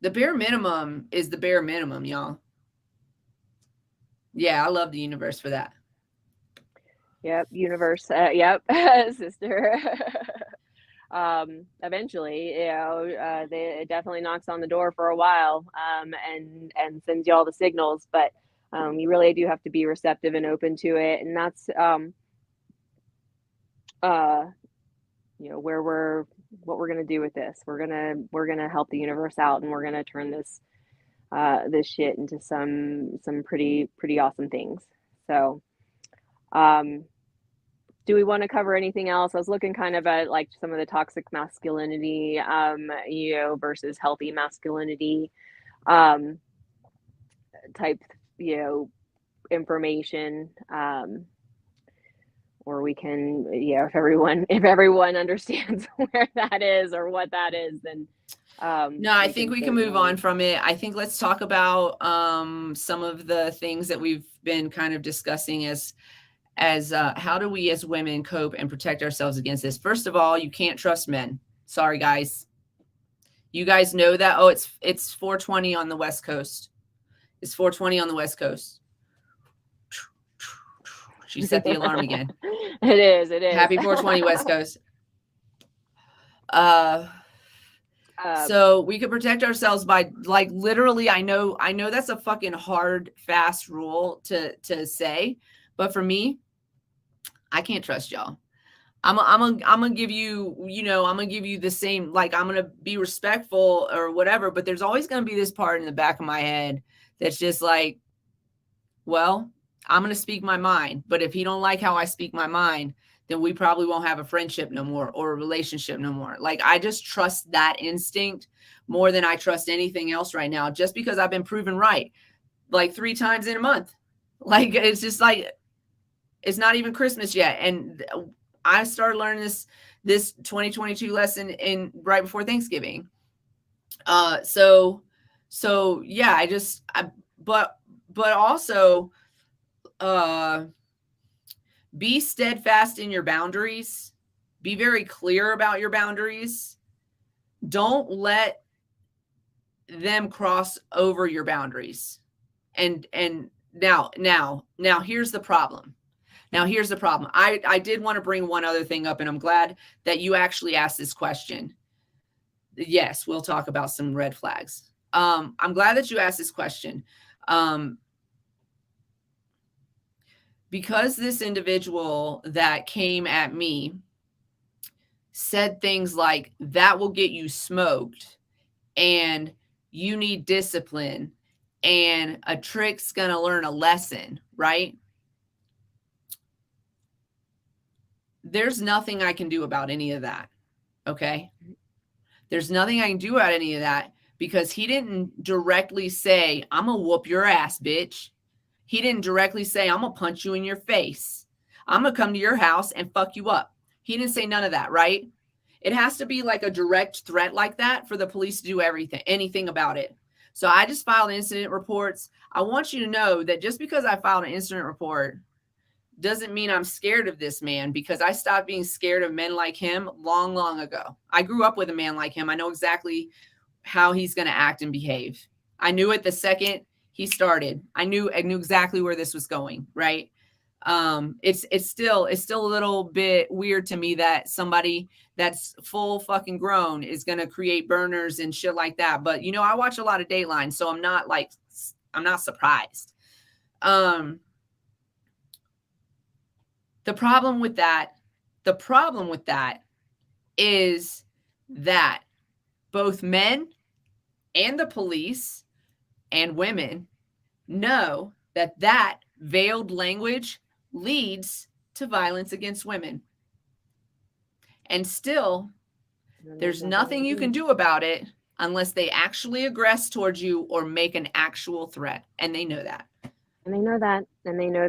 The bare minimum is the bare minimum, y'all. Yeah, I love the universe for that. Yep, universe. Yep, sister. Eventually, it definitely knocks on the door for a while, and sends you all the signals, but you really do have to be receptive and open to it. And that's what we're gonna do with this. We're gonna help the universe out, and we're gonna turn this shit into some pretty awesome things. So do we want to cover anything else? I was looking kind of at like some of the toxic masculinity versus healthy masculinity type information, or we can, if everyone understands where that is or what that is, then no, I we think can we can move on certainly. from it. I think let's talk about some of the things that we've been kind of discussing as how do we as women cope and protect ourselves against this. First of all, you can't trust men. Sorry, guys. You guys know that. Oh, it's 4:20 on the West Coast. It's 4:20 on the West Coast. She set the alarm again. It is. Happy 4:20 West Coast. Um, So we could protect ourselves by, like, literally, I know that's a fucking hard, fast rule to say, but for me, I can't trust y'all. I'm gonna give you, I'm gonna give you the same, like, I'm gonna be respectful or whatever, but there's always gonna be this part in the back of my head that's just like, well, I'm gonna speak my mind, but if he don't like how I speak my mind, then we probably won't have a friendship no more or a relationship no more. Like, I just trust that instinct more than I trust anything else right now, just because I've been proven right like 3 times in a month. Like, it's just like, it's not even Christmas yet. And I started learning this 2022 lesson in right before Thanksgiving. So yeah, but also, be steadfast in your boundaries. Be very clear about your boundaries. Don't let them cross over your boundaries. And now here's the problem. I did want to bring one other thing up, and I'm glad that you actually asked this question. Yes, we'll talk about some red flags. I'm glad that you asked this question. Because this individual that came at me said things like, that will get you smoked, and you need discipline, and a trick's going to learn a lesson, right? There's nothing I can do about any of that. Okay. There's nothing I can do about any of that, because he didn't directly say, I'm going to whoop your ass, bitch. He didn't directly say, I'm going to punch you in your face. I'm going to come to your house and fuck you up. He didn't say none of that, right? It has to be like a direct threat like that for the police to do anything about it. So I just filed incident reports. I want you to know that just because I filed an incident report doesn't mean I'm scared of this man, because I stopped being scared of men like him long, long ago. I grew up with a man like him. I know exactly how he's going to act and behave. I knew it the second he started. I knew exactly where this was going, right? It's still a little bit weird to me that somebody that's full fucking grown is going to create burners and shit like that. But I watch a lot of Dateline, so I'm not surprised. The problem with that is that both men and the police and women know that veiled language leads to violence against women. And still, there's nothing you can do about it unless they actually aggress towards you or make an actual threat. And they know that. And they know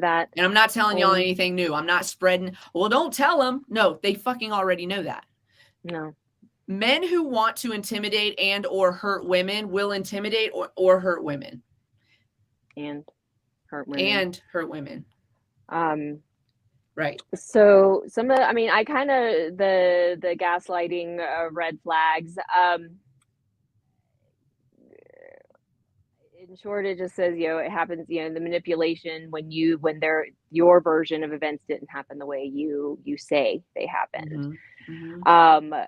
that. And I'm not telling y'all anything new. I'm not spreading, well, don't tell them. No, they fucking already know that. No. Men who want to intimidate and or hurt women will intimidate or hurt women. And hurt women. Right. So some of, I kind of, the gaslighting red flags, in short, it just says, it happens, the manipulation when your version of events didn't happen the way you say they happened. Mm-hmm. Mm-hmm.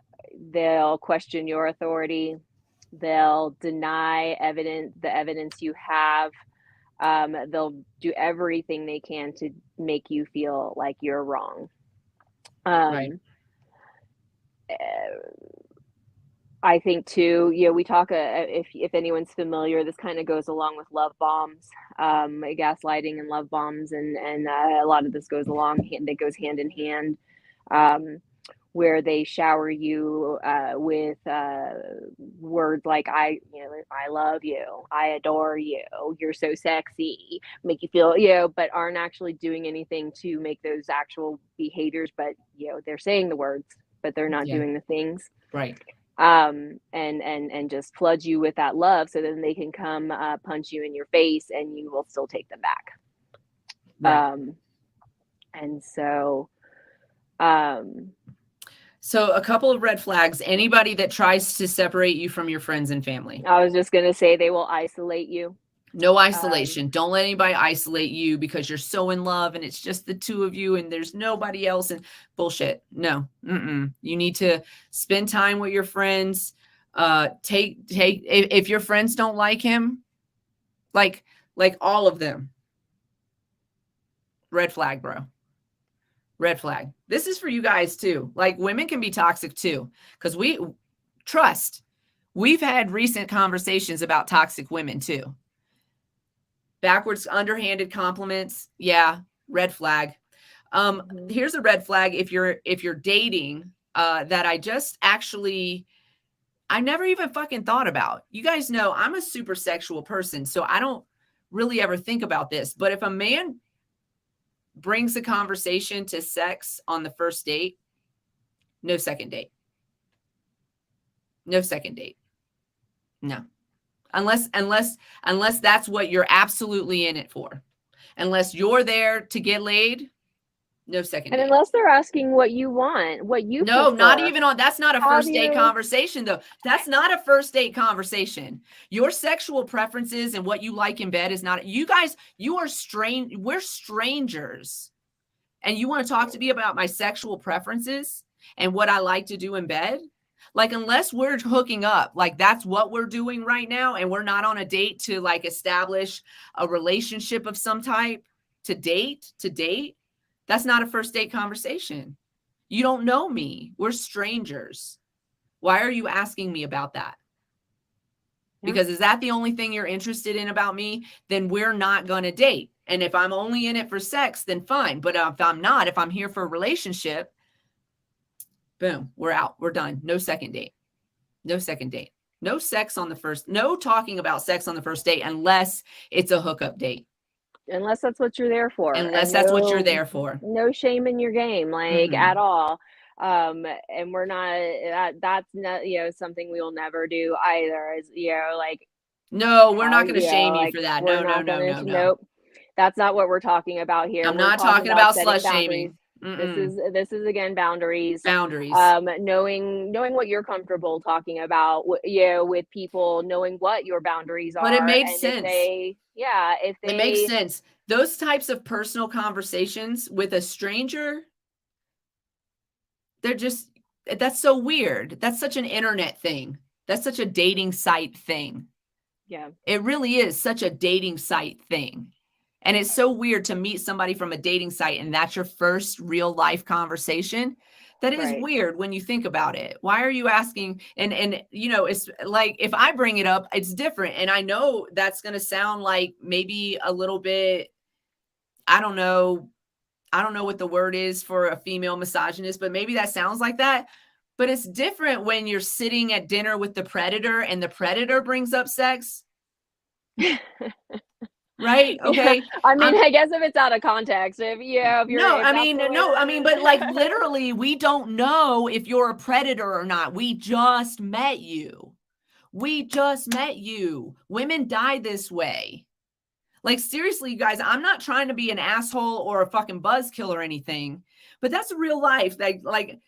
They'll question your authority. They'll deny the evidence you have. They'll do everything they can to make you feel like you're wrong. Right. I think too, we talk, if anyone's familiar, this kind of goes along with love bombs, gaslighting and love bombs. And a lot of this goes hand in hand. where they shower you with words like I love you, I adore you, you're so sexy, make you feel, but aren't actually doing anything to make those actual behaviors. But they're saying the words, but they're not Yeah. doing the things. Right. And just flood you with that love, so then they can come punch you in your face, and you will still take them back. Right. And so a couple of red flags. Anybody that tries to separate you from your friends and family. I was just going to say, they will isolate you. No isolation. Don't let anybody isolate you because you're so in love and it's just the two of you and there's nobody else, and bullshit. No. You need to spend time with your friends. If your friends don't like him, like all of them, red flag, bro. Red flag. This is for you guys too. Like, women can be toxic too, because we've had recent conversations about toxic women too. Backwards, underhanded compliments. Yeah. Red flag. Here's a red flag. If you're dating, that I never even fucking thought about. You guys know I'm a super sexual person, so I don't really ever think about this. But if a man brings the conversation to sex on the first date, no second date. No second date. No. Unless that's what you're absolutely in it for. Unless you're there to get laid, no second date. And unless they're asking what you want, what you No, prefer. not even on. That's not a first date conversation, though. That's not a first date conversation. Your sexual preferences and what you like in bed is not. You guys, you are strange. We're strangers, and you want to talk to me about my sexual preferences and what I like to do in bed? Like, unless we're hooking up, like that's what we're doing right now, and we're not on a date to like establish a relationship of some type to date, that's not a first date conversation. You don't know me. We're strangers. Why are you asking me about that? Because is that the only thing you're interested in about me? Then we're not going to date. And if I'm only in it for sex, then fine. But if I'm not, if I'm here for a relationship, boom, we're out. We're done. No second date. No second date. No sex on the first, no talking about sex on the first date unless it's a hookup date. Unless that's what you're there for. Unless that's what you're there for. No shame in your game, like at all. And we're not, that's not, something we will never do either, is, like. No, we're not going to shame you for that. No. Nope. That's not what we're talking about here. I'm not talking about slut shaming. This is again boundaries. Boundaries. Knowing what you're comfortable talking about, with people, knowing what your boundaries are. But it made sense. It makes sense. Those types of personal conversations with a stranger, that's so weird. That's such an internet thing. That's such a dating site thing. Yeah. It really is such a dating site thing. And it's so weird to meet somebody from a dating site and that's your first real life conversation. That is weird when you think about it. Why are you asking? And it's like, if I bring it up, it's different. And I know that's going to sound like maybe a little bit, I don't know what the word is for a female misogynist, but maybe that sounds like that. But it's different when you're sitting at dinner with the predator and the predator brings up sex. Right? Okay. I mean, I guess if it's out of context, if you're but like literally, we don't know if you're a predator or not. We just met you. Women die this way. Like, seriously, you guys, I'm not trying to be an asshole or a fucking buzzkill or anything, but that's real life. And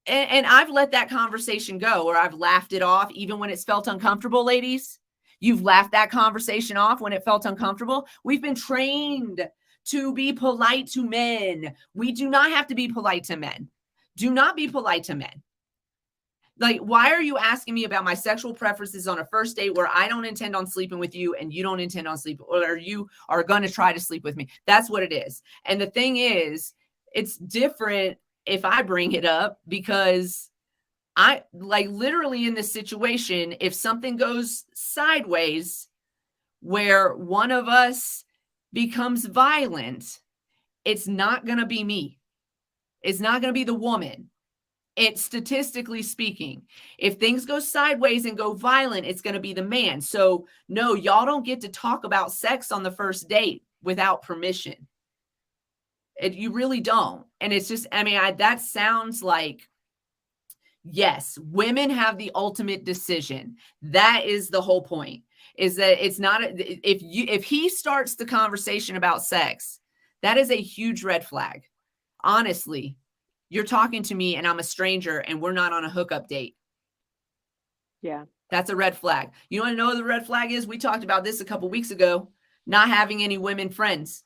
I've let that conversation go, or I've laughed it off, even when it's felt uncomfortable, ladies. You've laughed that conversation off when it felt uncomfortable. We've been trained to be polite to men. We do not have to be polite to men. Do not be polite to men. Like, why are you asking me about my sexual preferences on a first date where I don't intend on sleeping with you and you don't intend on sleeping, or you are going to try to sleep with me? That's what it is. And the thing is, it's different if I bring it up, because I, like, literally in this situation, if something goes sideways where one of us becomes violent, it's not going to be me. It's not going to be the woman. It's statistically speaking, if things go sideways and go violent, it's going to be the man. So no, y'all don't get to talk about sex on the first date without permission. You really don't. And it's just, I mean, that sounds like, yes, women have the ultimate decision. That is the whole point, is that it's not, if he starts the conversation about sex, that is a huge red flag. Honestly, you're talking to me and I'm a stranger and we're not on a hookup date. Yeah. That's a red flag. You want to know what the red flag is? We talked about this a couple weeks ago, not having any women friends.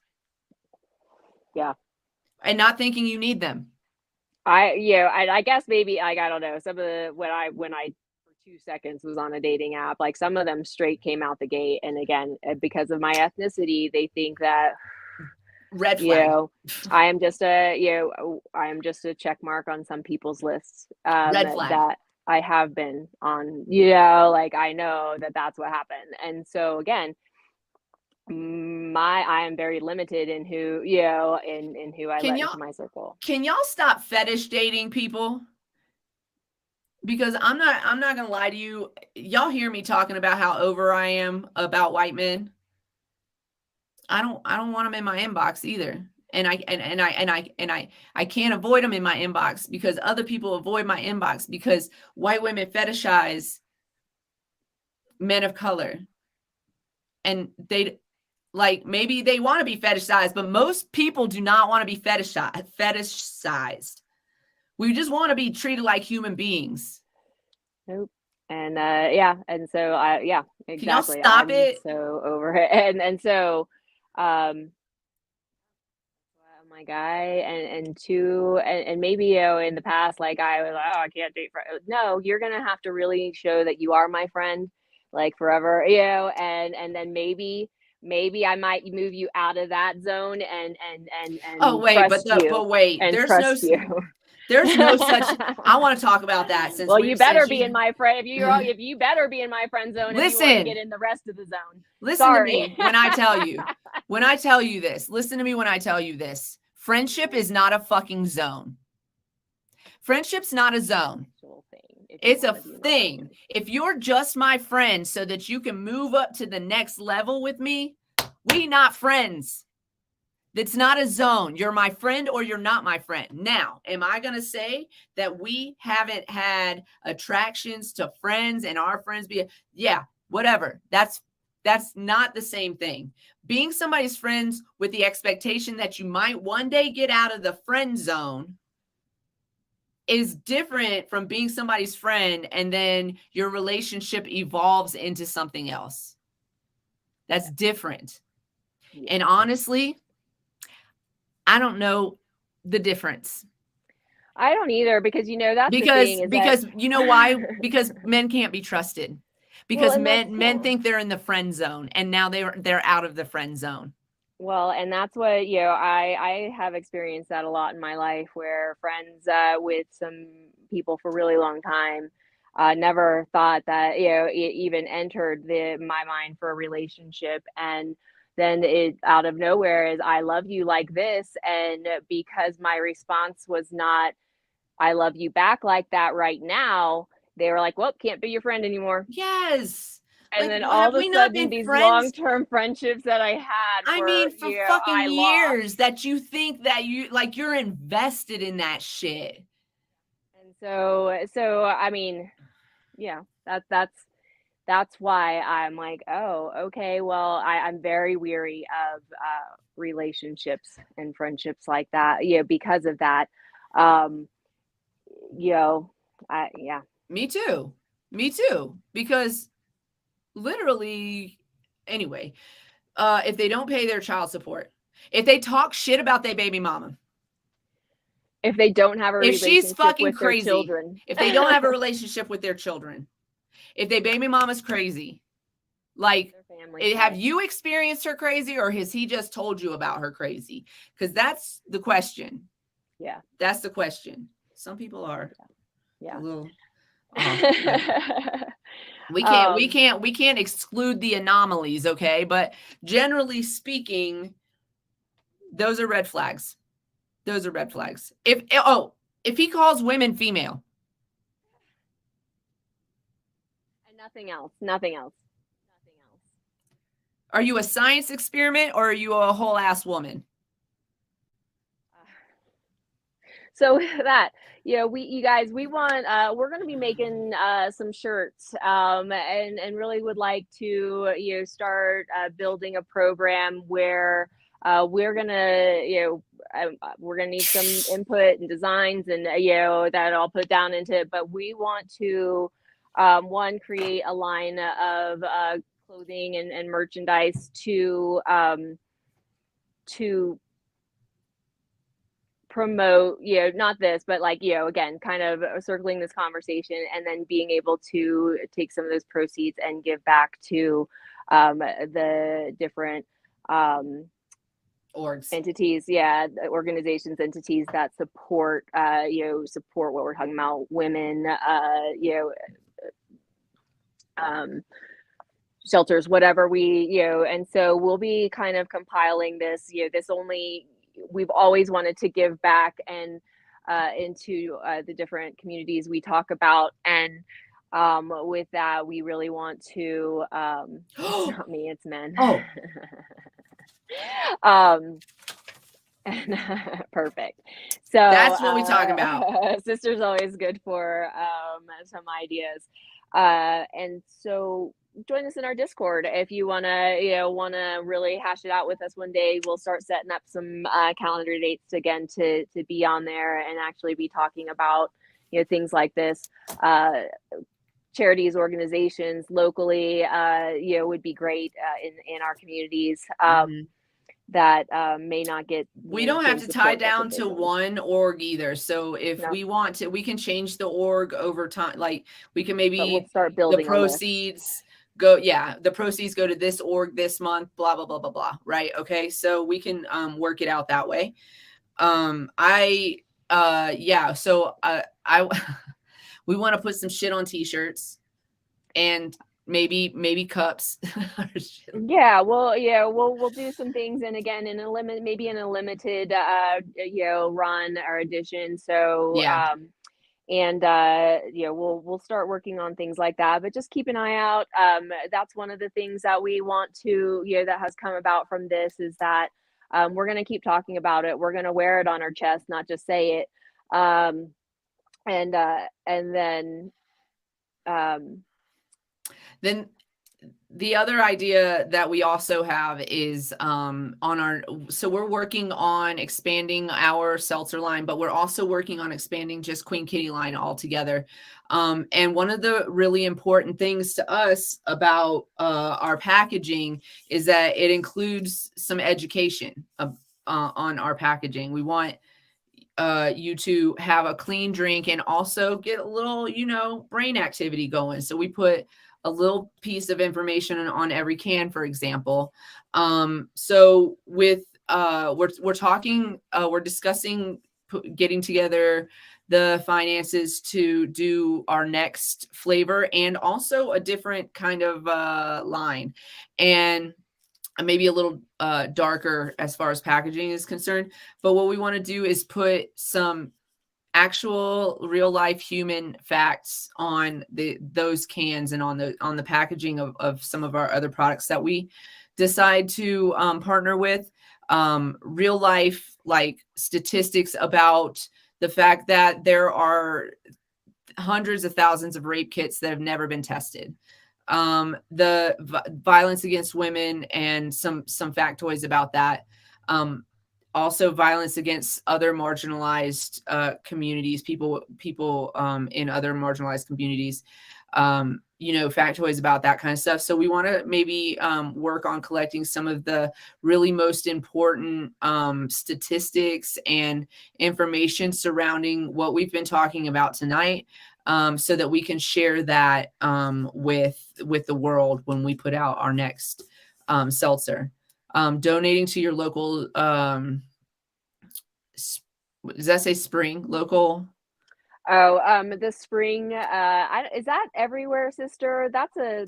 Yeah. And not thinking you need them. I guess maybe, like, I don't know, some of the, when I for 2 seconds was on a dating app, like, some of them straight came out the gate, and again, because of my ethnicity, they think that, red flag. You know, I am just a check mark on some people's lists. Red flag. That I have been on, like, I know that that's what happened. And so again, I am very limited in who, in who I let into my circle. Can y'all stop fetish dating people? Because I'm not gonna lie to you. Y'all hear me talking about how over I am about white men. I don't want them in my inbox either. And I can't avoid them in my inbox because other people avoid my inbox because white women fetishize men of color. And they, like, maybe they want to be fetishized, but most people do not want to be fetishized. We just want to be treated like human beings. Nope. And and so exactly. Can y'all stop it? So over it. And so my guy, and two, and maybe, in the past, like, I was like, oh, I can't date friends. No, you're gonna have to really show that you are my friend, like, forever, and then maybe I might move you out of that zone and oh wait, trust you, but wait, and there's trust no you. There's no such. I want to talk about that. Since well, you better be in my friend. If you better be in my friend zone. Listen, if you want to get in the rest of the zone. Listen Sorry. to me when I tell you. When I tell you this, listen to me when I tell you this. Friendship is not a fucking zone. Friendship's not a zone. It's a thing. If you're just my friend so that you can move up to the next level with me, we not friends. That's not a zone. You're my friend or you're not my friend. Now, am I going to say that we haven't had attractions to friends and our friends yeah, whatever. That's not the same thing. Being somebody's friends with the expectation that you might one day get out of the friend zone is different from being somebody's friend and then your relationship evolves into something else. That's different. Yeah. And honestly, I don't know the difference. I don't either, because that's the thing, because you know why? Because men can't be trusted. Because men think they're in the friend zone, and now they're out of the friend zone. Well, and that's what, I have experienced that a lot in my life, where friends with some people for a really long time never thought that, it even entered my mind for a relationship. And then it out of nowhere is, I love you like this. And because my response was not, I love you back like that right now, they were like, well, can't be your friend anymore. Yes. And then all of a sudden, these long-term friendships that I had for fucking years, that you think that you're invested in that shit. And so I mean, yeah, that's why I'm like, oh, okay, well, I'm very weary of relationships and friendships like that, because of that. Yeah. Me too. Because literally, anyway, if they don't pay their child support, if they talk shit about their baby mama, if they don't have a relationship, if she's fucking with crazy, their children, if they don't have a relationship with their children, if their baby mama's crazy, like, have you experienced her crazy, or has he just told you about her crazy? Because that's the question. Yeah, that's the question. Some people are a little. We can't exclude the anomalies, okay? But generally speaking, those are red flags. Those are red flags. If he calls women female. And nothing else. Nothing else. Nothing else. Are you a science experiment or are you a whole ass woman? So that, you guys, we want, we're going to be making some shirts, and really would like to, start building a program where we're gonna, we're gonna need some input and designs, and that I'll put down into it. But we want to, one, create a line of clothing and merchandise to promote, not this, but like, again, kind of circling this conversation, and then being able to take some of those proceeds and give back to the different Orgs. entities, organizations, entities that support, support what we're talking about, women, shelters, whatever and so we'll be kind of compiling this, we've always wanted to give back and into the different communities we talk about. And with that, we really want to, it's not me, it's men. Oh. And perfect. So that's what we talk about. Sister's always good for some ideas. And so join us in our Discord if you want to really hash it out with us one day. We'll start setting up some calendar dates again to be on there and actually be talking about things like this. Charities, organizations locally, would be great in our communities. That may not get. We don't have to tie down to one org either. So if we want to, we can change the org over time. Like we can maybe we'll start building the proceeds go. Yeah, the proceeds go to this org this month. Blah blah blah blah blah. Right? Okay. So we can work it out that way. So we want to put some shit on t-shirts and maybe cups. We'll do some things, and again in a limited run or edition. So we'll start working on things like that, but just keep an eye out. That's one of the things that we want to, that has come about from this, is that we're going to keep talking about it. We're going to wear it on our chest, not just say it. Then the other idea that we also have is so we're working on expanding our seltzer line, but we're also working on expanding just Queen Kitty line altogether. And one of the really important things to us about our packaging is that it includes some education on our packaging. We want you to have a clean drink and also get a little, brain activity going. So we put a little piece of information on every can, for example. So with we're discussing getting together the finances to do our next flavor and also a different kind of line, and maybe a little darker as far as packaging is concerned. But what we want to do is put some actual real life human facts on those cans and on the packaging of some of our other products that we decide to partner with. Real life, like, statistics about the fact that there are hundreds of thousands of rape kits that have never been tested. The violence against women and some factoids about that. Also violence against other marginalized communities, people in other marginalized communities, factoids about that kind of stuff. So we want to maybe work on collecting some of the really most important statistics and information surrounding what we've been talking about tonight, so that we can share that with the world when we put out our next seltzer. Donating to your local, does that say spring? Local? The spring, is that everywhere, sister? That's a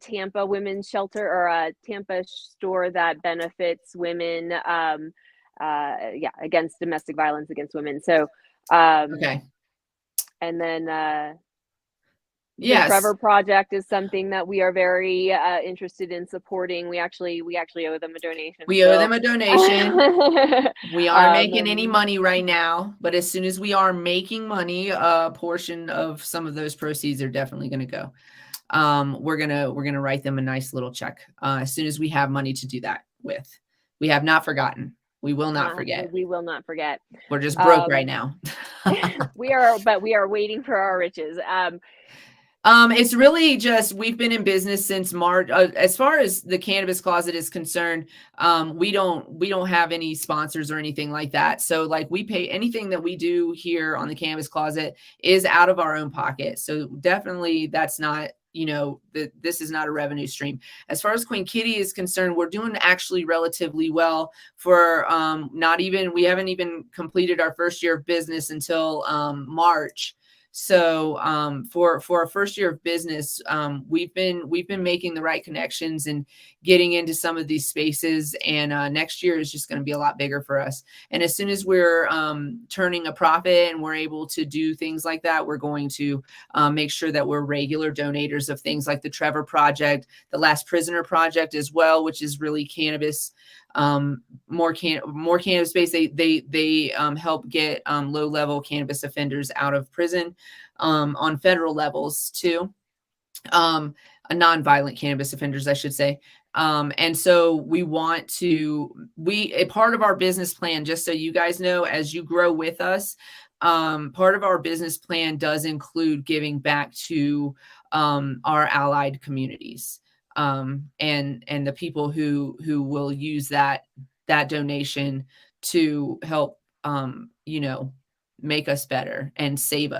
Tampa women's shelter, or a Tampa store that benefits women against domestic violence against women. So, and Okay. then the Yes. Trevor Project is something that we are very interested in supporting. We actually owe them a donation We owe still. them a donation. We aren't making any And money right now, but as soon as we are making money, a portion of some of those proceeds are definitely going to go. We're gonna write them a nice little check as soon as we have money to do that with. We have not forgotten. We will not forget. we will not forget. We're just broke right now. We are waiting for our riches. It's really just we've been in business since March. As far as the Cannabis Closet is concerned, we don't have any sponsors or anything like that. So like we pay anything that we do here on the Cannabis Closet is out of our own pocket. So definitely that's not, this is not a revenue stream. As far as Queen Kitty is concerned, we're doing actually relatively well for we haven't even completed our first year of business until March. So for our first year of business, we've been making the right connections and getting into some of these spaces. And next year is just going to be a lot bigger for us. And as soon as we're turning a profit and we're able to do things like that, we're going to make sure that we're regular donators of things like the Trevor Project, the Last Prisoner Project as well, which is really cannabis. More cannabis space. They help get low-level cannabis offenders out of prison on federal levels too. Non-violent cannabis offenders, I should say. And so a part of our business plan, just so you guys know, as you grow with us, part of our business plan does include giving back to our allied communities. And the people who will use that donation to help, make us better and save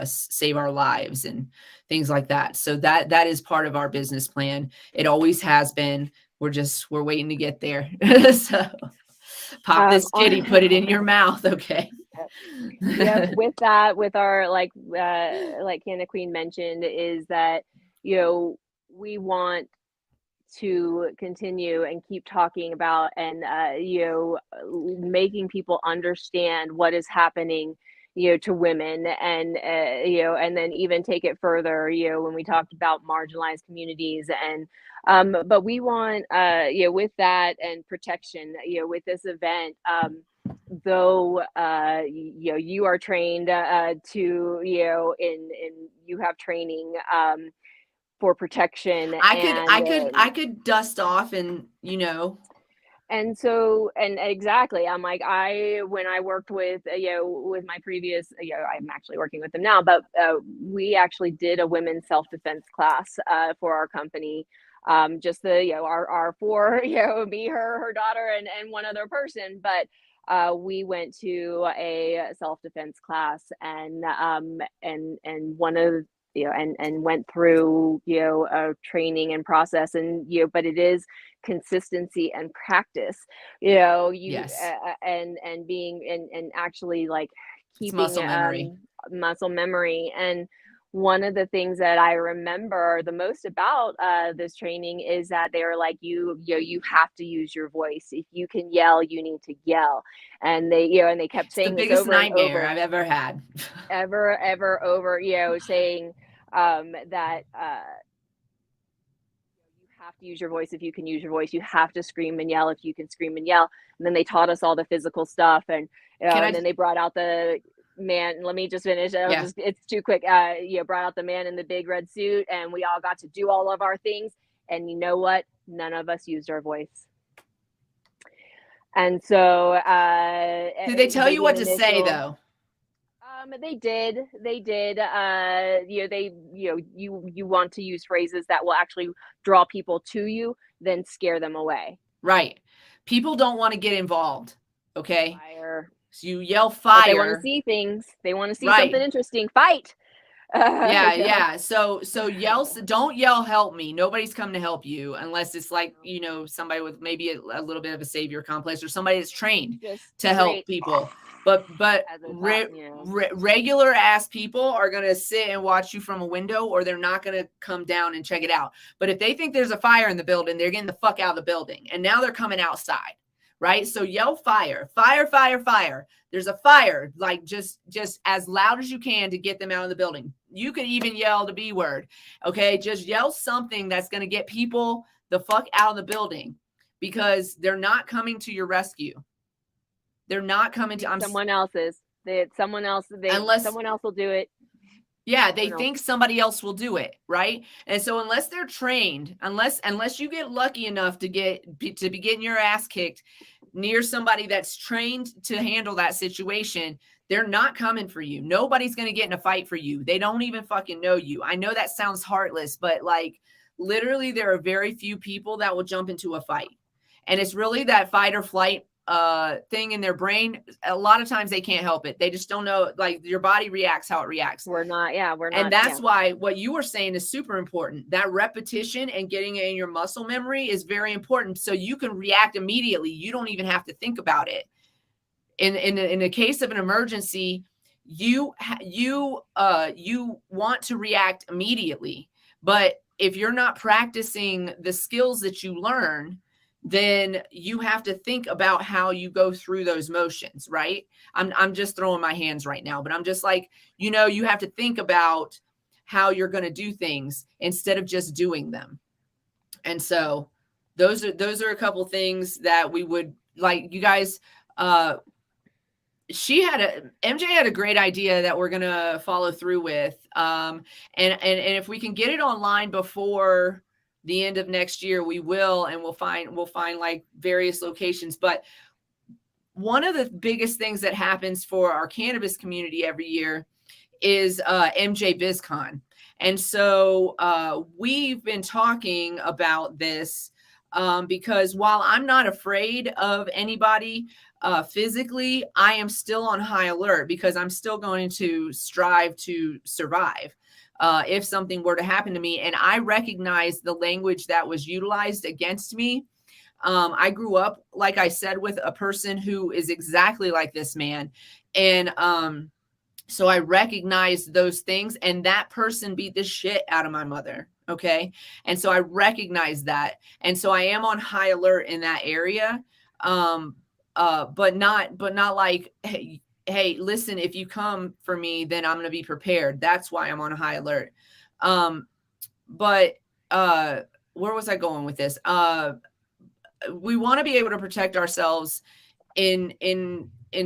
our lives and things like that. So that is part of our business plan. It always has been. We're waiting to get there. So pop this kitty, put it in your mouth. Okay. Yep. With that, with our like Canna Queen mentioned, is that we want to continue and keep talking about and making people understand what is happening to women, and and then even take it further when we talked about marginalized communities. And but we want with that and protection with this event, though you are trained to in you have training for protection. I could dust off and and so, and exactly, I'm like, when I worked with with my previous I'm actually working with them now, but we actually did a women's self-defense class for our company. Just the our four me, her daughter, and one other person. But we went to a self-defense class, and one of and went through a training and process. And but it is consistency and practice, yes, and being and actually like it's keeping muscle memory. muscle memory. And one of the things that I remember the most about this training is that they were like, you have to use your voice. If you can yell, you need to yell. And they kept It's the saying this biggest over and nightmare over, I've ever had. ever over, saying that you have to use your voice if you can use your voice. You have to scream and yell if you can scream and yell. And then they taught us all the physical stuff, and and then they brought out the man. Let me just finish. It's too quick. Brought out the man in the big red suit, and we all got to do all of our things. And you know what? None of us used our voice. And so, did they tell you what to say though? They did. They did. You want to use phrases that will actually draw people to you, then scare them away. Right. People don't want to get involved. Okay. Fire. So you yell fire. But they want to see things. They want to see something interesting. Fight. Yeah. So don't yell help me. Nobody's come to help you unless it's like, somebody with maybe a little bit of a savior complex, or somebody that's trained to help people. But regular ass people are going to sit and watch you from a window, or they're not going to come down and check it out. But if they think there's a fire in the building, they're getting the fuck out of the building. And now they're coming outside. right? So yell fire, fire, fire, fire. There's a fire, like just as loud as you can to get them out of the building. You can even yell the B word. Okay, just yell something that's going to get people the fuck out of the building, because they're not coming to your rescue. They're not coming to someone else's. Someone else will do it. Yeah, they think somebody else will do it, right? And so unless they're trained, unless you get lucky enough to be getting your ass kicked near somebody that's trained to handle that situation, they're not coming for you. Nobody's going to get in a fight for you. They don't even fucking know you. I know that sounds heartless, but like literally there are very few people that will jump into a fight. And it's really that fight or flight thing in their brain. A lot of times they can't help it. They just don't know, like your body reacts how it reacts. We're not. And that's why what you were saying is super important. That repetition and getting it in your muscle memory is very important, so you can react immediately. You don't even have to think about it. In the case of an emergency, you want to react immediately. But if you're not practicing the skills that you learn, then you have to think about how you go through those motions, right? I'm just throwing my hands right now, but I'm just like, you have to think about how you're going to do things instead of just doing them. And so those are a couple things that we would like you guys. MJ had a great idea that we're going to follow through with. And if we can get it online before the end of next year, we will, and we'll find like various locations. But one of the biggest things that happens for our cannabis community every year is MJ BizCon. And so we've been talking about this because while I'm not afraid of anybody physically, I am still on high alert because I'm still going to strive to survive. If something were to happen to me, and I recognize the language that was utilized against me. I grew up, like I said, with a person who is exactly like this man. And so I recognized those things, and that person beat the shit out of my mother. Okay. And so I recognize that. And so I am on high alert in that area. But not like, hey, listen, if you come for me, then I'm going to be prepared. That's why I'm on a high alert. But where was I going with this? We want to be able to protect ourselves in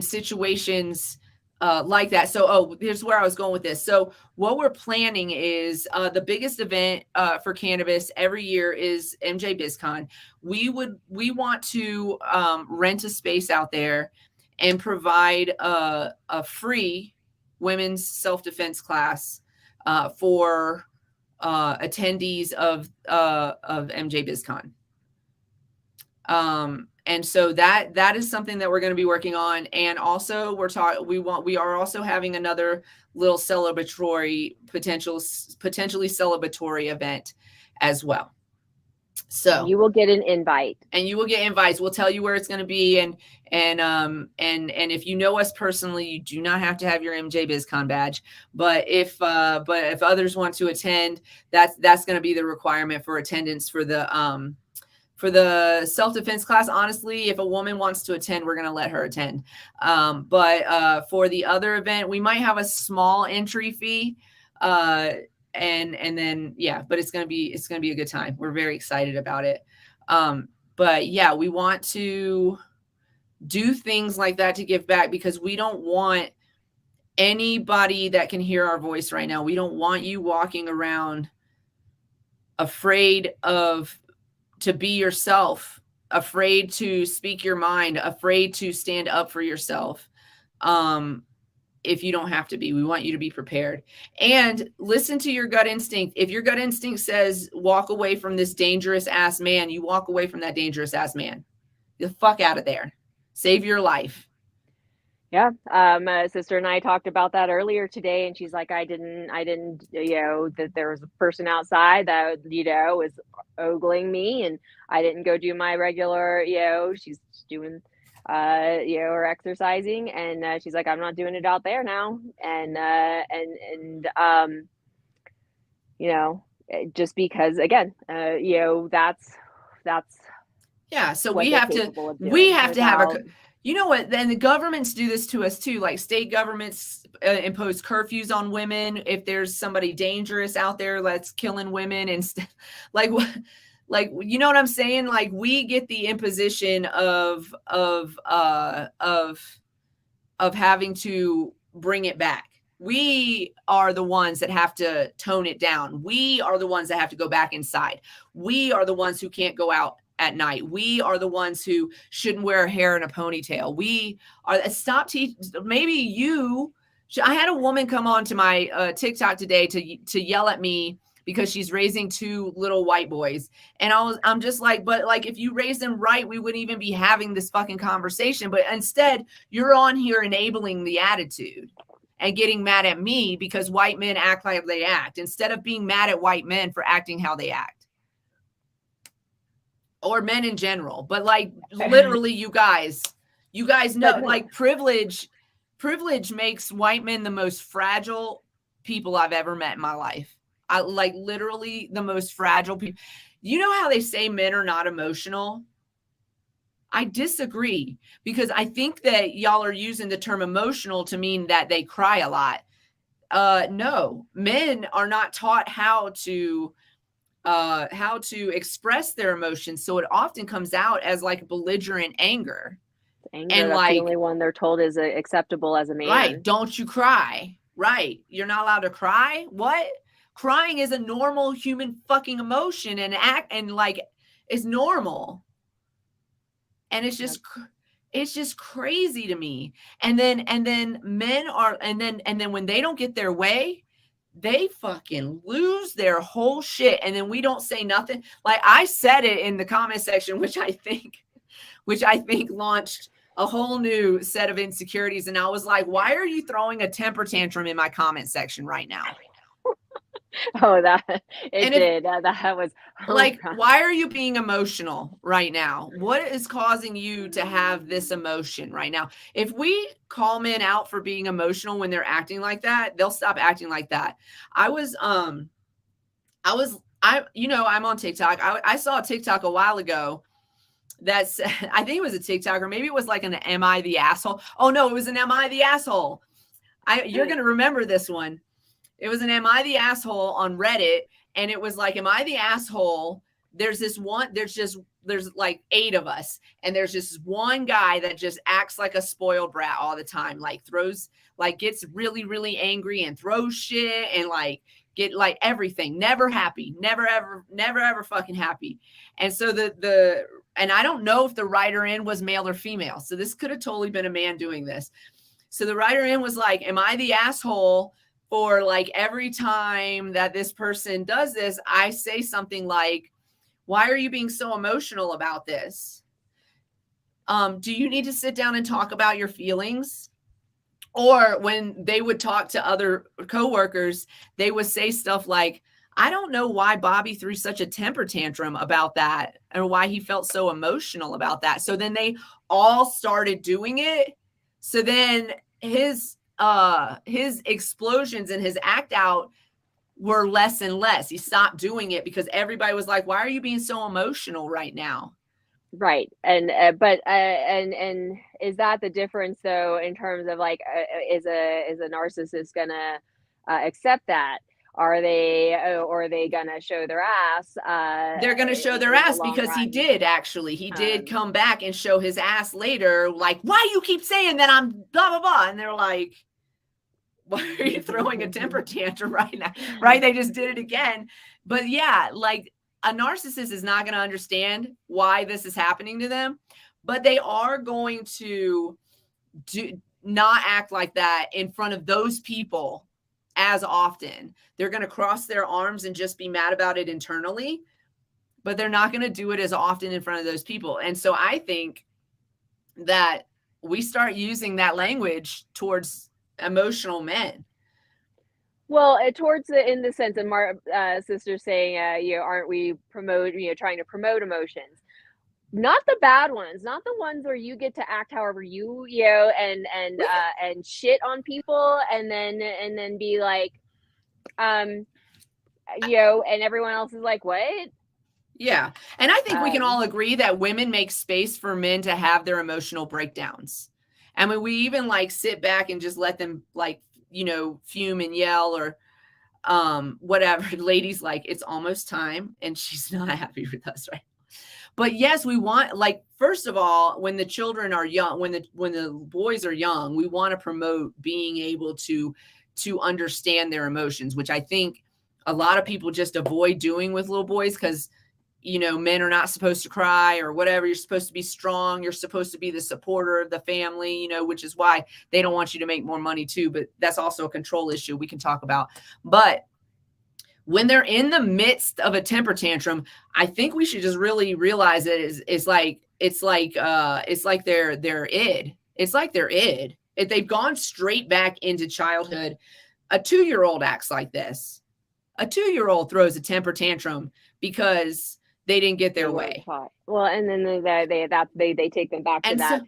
situations like that. So, here's where I was going with this. So what we're planning is the biggest event for cannabis every year is MJ BizCon. We want to rent a space out there and provide a free women's self-defense class for attendees of MJ BizCon. And so that is something that we're going to be working on. And also we are also having another little celebratory, potentially celebratory event as well. So you will get an invite. And you will get invites. We'll tell you where it's going to be. And if you know us personally, you do not have to have your MJ BizCon badge. But if others want to attend, that's going to be the requirement for attendance for the self-defense class. Honestly, if a woman wants to attend, we're going to let her attend. But for the other event, we might have a small entry fee. And then, yeah, but it's going to be a good time. We're very excited about it. But yeah, we want to do things like that to give back, because we don't want anybody that can hear our voice right now. We don't want you walking around afraid to be yourself, afraid to speak your mind, afraid to stand up for yourself. If you don't have to be, we want you to be prepared and listen to your gut instinct. If your gut instinct says walk away from this dangerous ass man, you walk away from that dangerous ass man. Get the fuck out of there. Save your life. Yeah. My sister and I talked about that earlier today, and she's like, I didn't, that there was a person outside that, was ogling me, and I didn't go do my regular, she's doing, or exercising, and she's like, I'm not doing it out there now. And just because, again, that's Yeah, so what we they're have to capable of we doing have to have without. a you know what? Then the governments do this to us too. Like state governments impose curfews on women if there's somebody dangerous out there that's killing women and like what like you know what I'm saying? Like we get the imposition of having to bring it back. We are the ones that have to tone it down. We are the ones that have to go back inside. We are the ones who can't go out at night. We are the ones who shouldn't wear hair in a ponytail. We are maybe you. I had a woman come on to my TikTok today to yell at me because she's raising two little white boys. And I'm just like, but like, if you raise them right, we wouldn't even be having this fucking conversation. But instead, you're on here enabling the attitude and getting mad at me because white men act like they act instead of being mad at white men for acting how they act. Or men in general. But like literally you guys know like privilege makes white men the most fragile people I've ever met in my life. I like literally the most fragile people. You know how they say men are not emotional? I disagree because I think that y'all are using the term emotional to mean that they cry a lot. No, men are not taught how to express their emotions. So it often comes out as like belligerent anger. Anger, And that's the like, only one they're told is acceptable as a man. Right. Don't you cry. Right. You're not allowed to cry. What? Crying is a normal human fucking emotion and act and like it's normal. And it's just crazy to me. And then men are and then when they don't get their way, they fucking lose their whole shit. And then we don't say nothing. Like I said it in the comment section, which I think launched a whole new set of insecurities. And I was like, why are you throwing a temper tantrum in my comment section right now? Oh, did. That was like, why are you being emotional right now? What is causing you to have this emotion right now? If we call men out for being emotional when they're acting like that, they'll stop acting like that. I'm on TikTok. I saw a TikTok a while ago that's I think it was a TikTok or maybe it was like an Am I the Asshole? Oh no, it was an Am I the Asshole? You're going to remember this one. It was an Am I the Asshole on Reddit and it was like Am I the Asshole? There's like 8 of us and there's just one guy that just acts like a spoiled brat all the time, like gets really really angry and throws shit and like get like everything, never happy, never ever fucking happy. And so and I don't know if the writer in was male or female. So this could have totally been a man doing this. So the writer in was like, am I the asshole for like every time that this person does this, I say something like, why are you being so emotional about this? Do you need to sit down and talk about your feelings? Or when they would talk to other coworkers, they would say stuff like, I don't know why Bobby threw such a temper tantrum about that or why he felt so emotional about that. So then they all started doing it. So then his explosions and his act out were less and less. He stopped doing it because everybody was like, why are you being so emotional right now? Right. And and is that the difference though in terms of like is a narcissist gonna accept that? Or are they gonna show their ass? They're going to show their in the ass long because he run? did actually. He did come back and show his ass later. Like, why you keep saying that I'm blah blah blah? And they're like, why are you throwing a temper tantrum right now? Right? They just did it again. But yeah, like a narcissist is not going to understand why this is happening to them, but they are going to not act like that in front of those people as often. They're going to cross their arms and just be mad about it internally, but they're not going to do it as often in front of those people. And so I think that we start using that language towards emotional men. Well, towards in the sense of sister saying, aren't we trying to promote emotions? Not the bad ones, not the ones where you get to act however and shit on people and then be like, and everyone else is like, what? Yeah. And I think we can all agree that women make space for men to have their emotional breakdowns. I mean, we even like sit back and just let them like, you know, fume and yell or whatever. Ladies like, it's almost time, and she's not happy with us, right? But yes, we want, like, first of all, when the children are young, when the boys are young, we want to promote being able to understand their emotions, which I think a lot of people just avoid doing with little boys because, you know, men are not supposed to cry or whatever. You're supposed to be strong. You're supposed to be the supporter of the family, you know, which is why they don't want you to make more money too. But that's also a control issue we can talk about. But when they're in the midst of a temper tantrum, I think we should just really realize that it's like their id. It's like their id. If they've gone straight back into childhood, a 2-year-old acts like this. A 2-year-old throws a temper tantrum because they didn't get their way. Well, and then they take them back to that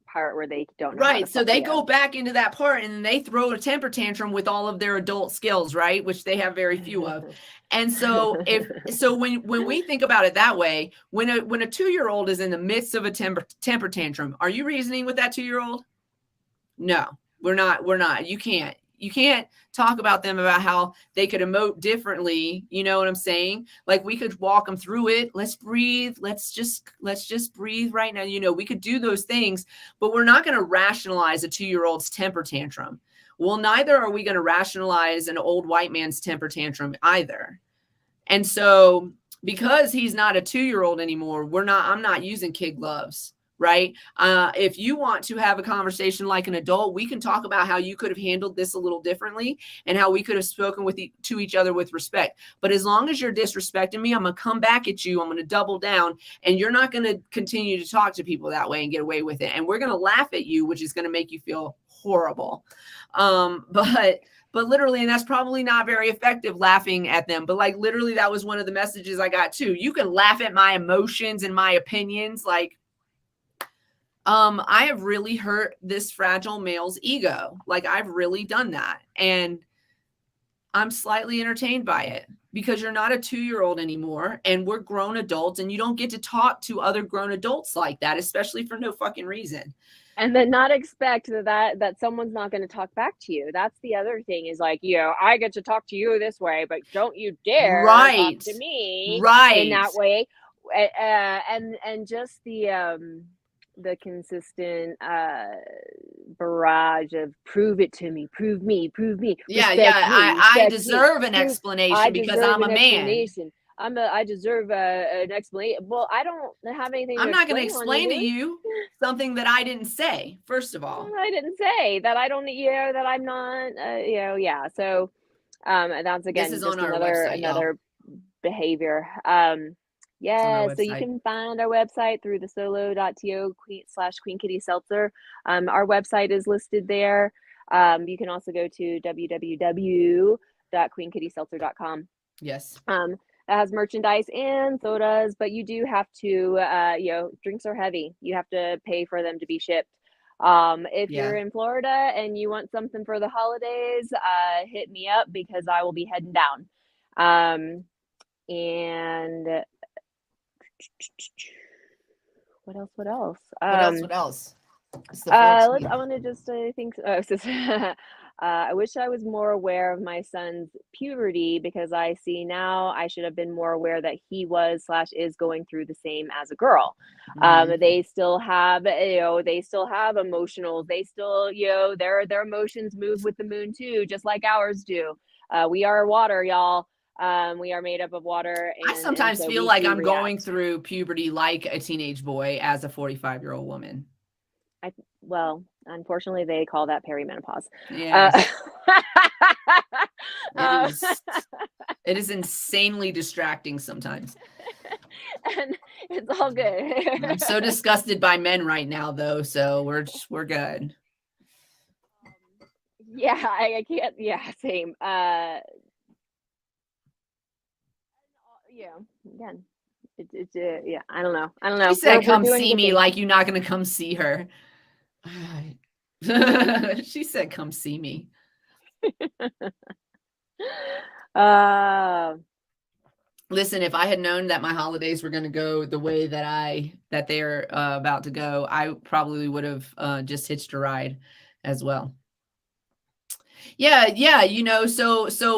part where they don't know. Right. So they go back into that part and they throw a temper tantrum with all of their adult skills, right? Which they have very few of. And so when we think about it that way, when a 2-year-old is in the midst of a temper tantrum, are you reasoning with that 2-year-old? No, we're not. You can't talk about them about how they could emote differently. You know what I'm saying? Like, we could walk them through it. Let's breathe. Let's just breathe right now. You know, we could do those things, but we're not going to rationalize a 2-year-old's temper tantrum. Well, neither are we going to rationalize an old white man's temper tantrum either. And so because he's not a 2-year-old anymore, I'm not using kid gloves. Right. If you want to have a conversation like an adult, we can talk about how you could have handled this a little differently and how we could have spoken to each other with respect. But as long as you're disrespecting me, I'm going to come back at you. I'm going to double down, and you're not going to continue to talk to people that way and get away with it. And we're going to laugh at you, which is going to make you feel horrible. But literally, and that's probably not very effective, laughing at them. But like, literally, that was one of the messages I got too. You can laugh at my emotions and my opinions. Like, I have really hurt this fragile male's ego. Like, I've really done that. And I'm slightly entertained by it because you're not a 2-year-old anymore, and we're grown adults, and you don't get to talk to other grown adults like that, especially for no fucking reason. And then not expect that someone's not going to talk back to you. That's the other thing, is like, you know, I get to talk to you this way, but don't you dare talk to me in that way. And just the consistent barrage of prove it to me, prove me. Yeah, I deserve an explanation because I'm a man. I deserve an explanation. Well, I don't have anything. I'm not going to explain to you something that I didn't say. First of all, I didn't say that. I don't. You know, that I'm not. You know. Yeah. So, that's again this is just on our website, another behavior. Yeah, so you can find our website through the solo.to/Queen Kitty Seltzer. Our website is listed there. You can also go to www.queenkittyseltzer.com. Yes. That has merchandise and sodas, but you do have to, you know, drinks are heavy. You have to pay for them to be shipped. If you're in Florida and you want something for the holidays, hit me up because I will be heading down. And what else? What else? I want to just think. I wish I was more aware of my son's puberty, because I see now I should have been more aware that he was/is going through the same as a girl. They still have, you know, emotionals. They still, you know, their emotions move with the moon too, just like ours do. We are water, y'all. We are made up of water. I sometimes feel like I'm going through puberty like a teenage boy as a 45-year-old woman. Well, unfortunately, they call that perimenopause. Yeah. It is insanely distracting sometimes. And it's all good. I'm so disgusted by men right now, though, so we're good. Yeah, I can't. Yeah, same. Yeah, again, it's yeah. I don't know. She said, "Come see me," like you're not gonna come see her. She said, "Come see me." Listen, if I had known that my holidays were going to go the way that they're about to go, I probably would have just hitched a ride as well. Yeah, you know,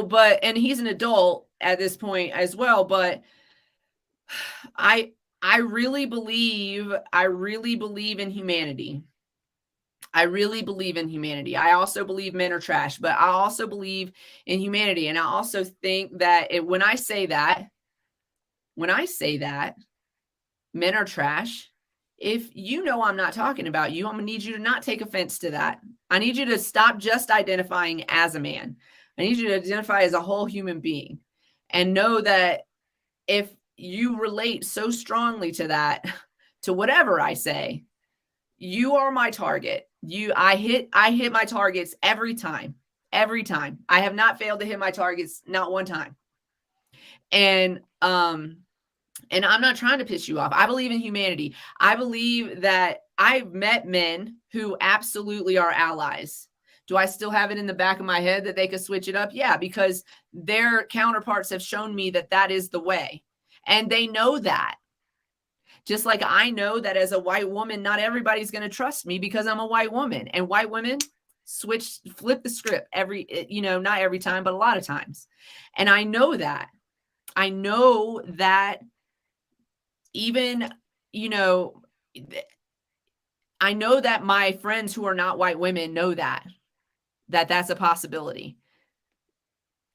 but and he's an adult at this point as well, but I I really believe in humanity. I really believe in humanity. I also believe men are trash, but I also believe in humanity. And I also think that when I say that, men are trash, if you know I'm not talking about you, I'm going to need you to not take offense to that. I need you to stop just identifying as a man. I need you to identify as a whole human being and know that if you relate so strongly to that, to whatever I say, you are my target. I hit my targets every time. Every time. I have not failed to hit my targets, not one time. And I'm not trying to piss you off. I believe in humanity. I believe that I've met men who absolutely are allies. Do I still have it in the back of my head that they could switch it up? Yeah, because their counterparts have shown me that that is the way. And they know that. Just like I know that as a white woman, not everybody's going to trust me because I'm a white woman. And white women flip the script not every time, but a lot of times. And I know that. I know that even, I know that my friends who are not white women know that that's a possibility.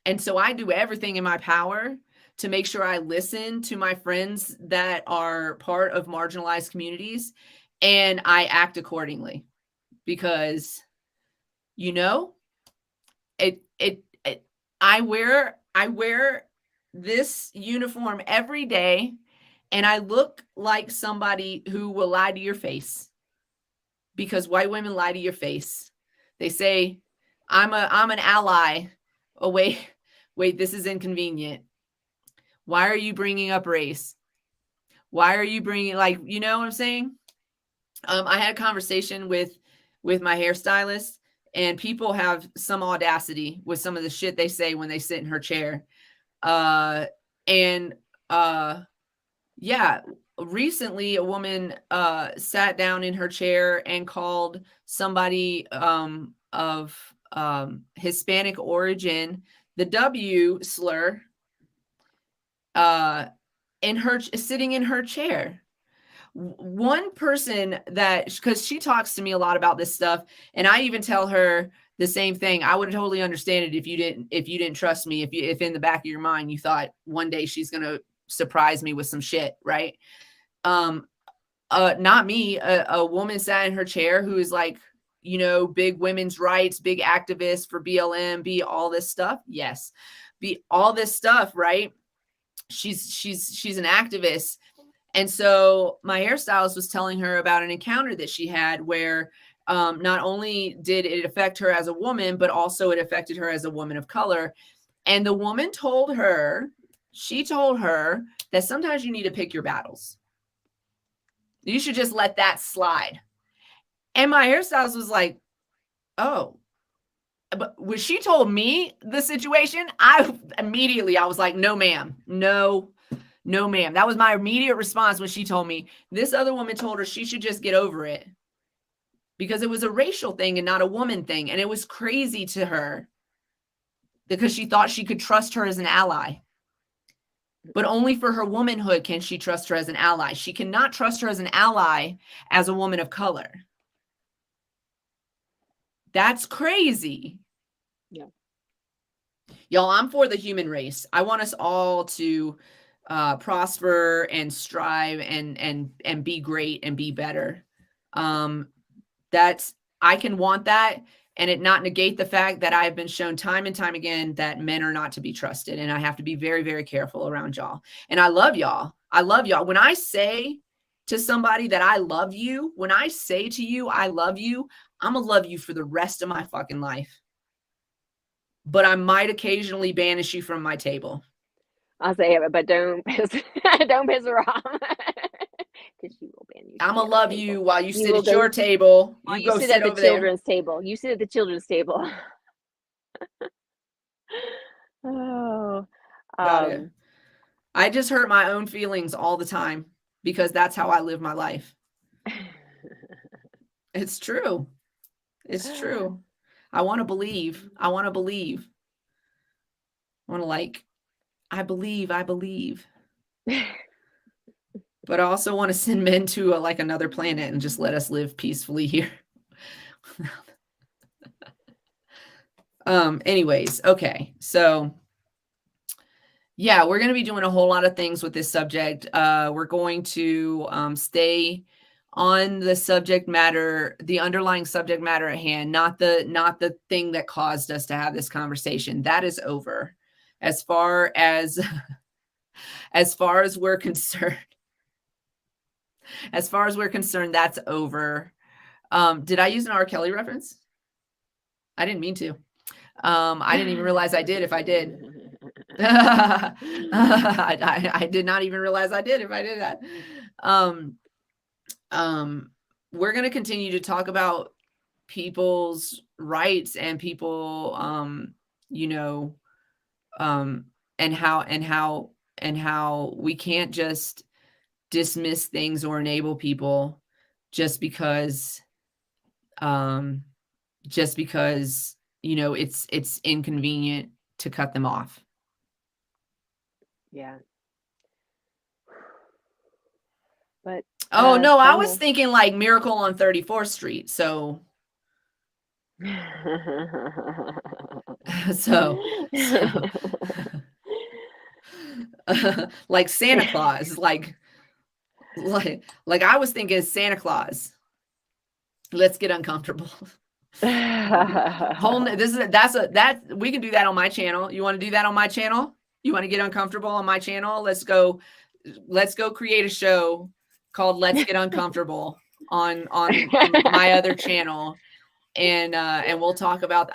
And so I do everything in my power to make sure I listen to my friends that are part of marginalized communities and I act accordingly because, I wear this uniform every day and I look like somebody who will lie to your face because white women lie to your face. They say, I'm an ally. Oh, wait, this is inconvenient. Why are you bringing up race? Why are you bringing, you know what I'm saying? I had a conversation with my hairstylist, and people have some audacity with some of the shit they say when they sit in her chair. Yeah, recently a woman sat down in her chair and called somebody of Hispanic origin the W slur sitting in her chair. One person because she talks to me a lot about this stuff, and I even tell her the same thing. I would totally understand it if you didn't trust me, if in the back of your mind you thought one day she's gonna surprise me with some shit, right? Not me. A woman sat in her chair who is like, big women's rights, big activist for BLM, be all this stuff. Yes, be all this stuff, right? She's an activist. And so my hairstylist was telling her about an encounter that she had where not only did it affect her as a woman, but also it affected her as a woman of color. And the woman told her that sometimes you need to pick your battles. You should just let that slide. And my hairstylist was like, oh. But when she told me the situation, I was like, no, ma'am. No, ma'am. That was my immediate response when she told me. This other woman told her she should just get over it because it was a racial thing and not a woman thing. And it was crazy to her because she thought she could trust her as an ally. But only for her womanhood can she trust her as an ally. She cannot trust her as an ally as a woman of color. That's crazy. Yeah. Y'all, I'm for the human race. I want us all to prosper and strive and be great and be better. I can want that and it not negate the fact that I've been shown time and time again that men are not to be trusted. And I have to be very, very careful around y'all. And I love y'all. When I say to somebody that I love you, when I say to you, I love you, I'm going to love you for the rest of my fucking life. But I might occasionally banish you from my table. I'll say it, but don't piss her off. Because she will ban you. I'm going to love you while you sit at your table. You go sit at the children's table. You sit at the children's table. Oh. Got it. I just hurt my own feelings all the time because that's how I live my life. It's true. It's true. I want to believe. I want to believe. I want to like, I believe. But I also want to send men to like another planet and just let us live peacefully here. Anyways, okay. So yeah, we're going to be doing a whole lot of things with this subject. We're going to stay on the subject matter, the underlying subject matter at hand, not the thing that caused us to have this conversation. That is over. As far as we're concerned, that's over. Did I use an R. Kelly reference? I didn't mean to. I didn't even realize I did. If I did, I did not even realize I did if I did that. We're going to continue to talk about people's rights and people, and how we can't just dismiss things or enable people just because it's inconvenient to cut them off. Yeah. But no, I was thinking like Miracle on 34th Street. So like Santa Claus, like I was thinking Santa Claus. Let's get uncomfortable. We can do that on my channel. You want to do that on my channel? You want to get uncomfortable on my channel? Let's go create a show called Let's Get Uncomfortable on my other channel. And we'll talk about,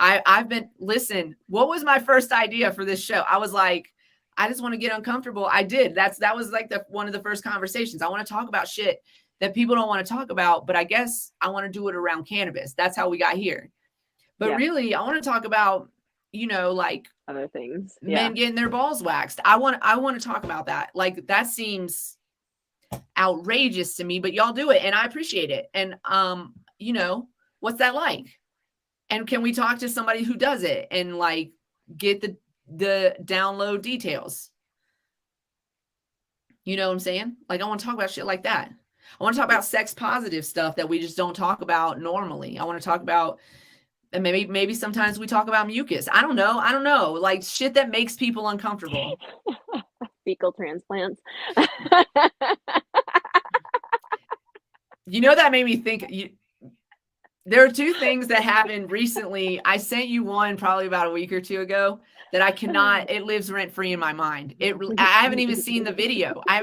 listen, what was my first idea for this show? I was like, I just want to get uncomfortable. I did. That was like one of the first conversations. I want to talk about shit that people don't want to talk about, but I guess I want to do it around cannabis. That's how we got here. But really, I want to talk about, like other things. Men getting their balls waxed. I want to talk about that. Like, that seems outrageous to me, but y'all do it and I appreciate it. And what's that like? And can we talk to somebody who does it and like get the download details? You know what I'm saying? Like, I want to talk about shit like that. I want to talk about sex positive stuff that we just don't talk about normally. I want to talk about, and maybe sometimes we talk about mucus. I don't know. Like shit that makes people uncomfortable. Fecal transplants. That made me think. There are two things that happened recently. I sent you one probably about a week or two ago that I cannot, it lives rent free in my mind. I haven't even seen the video. I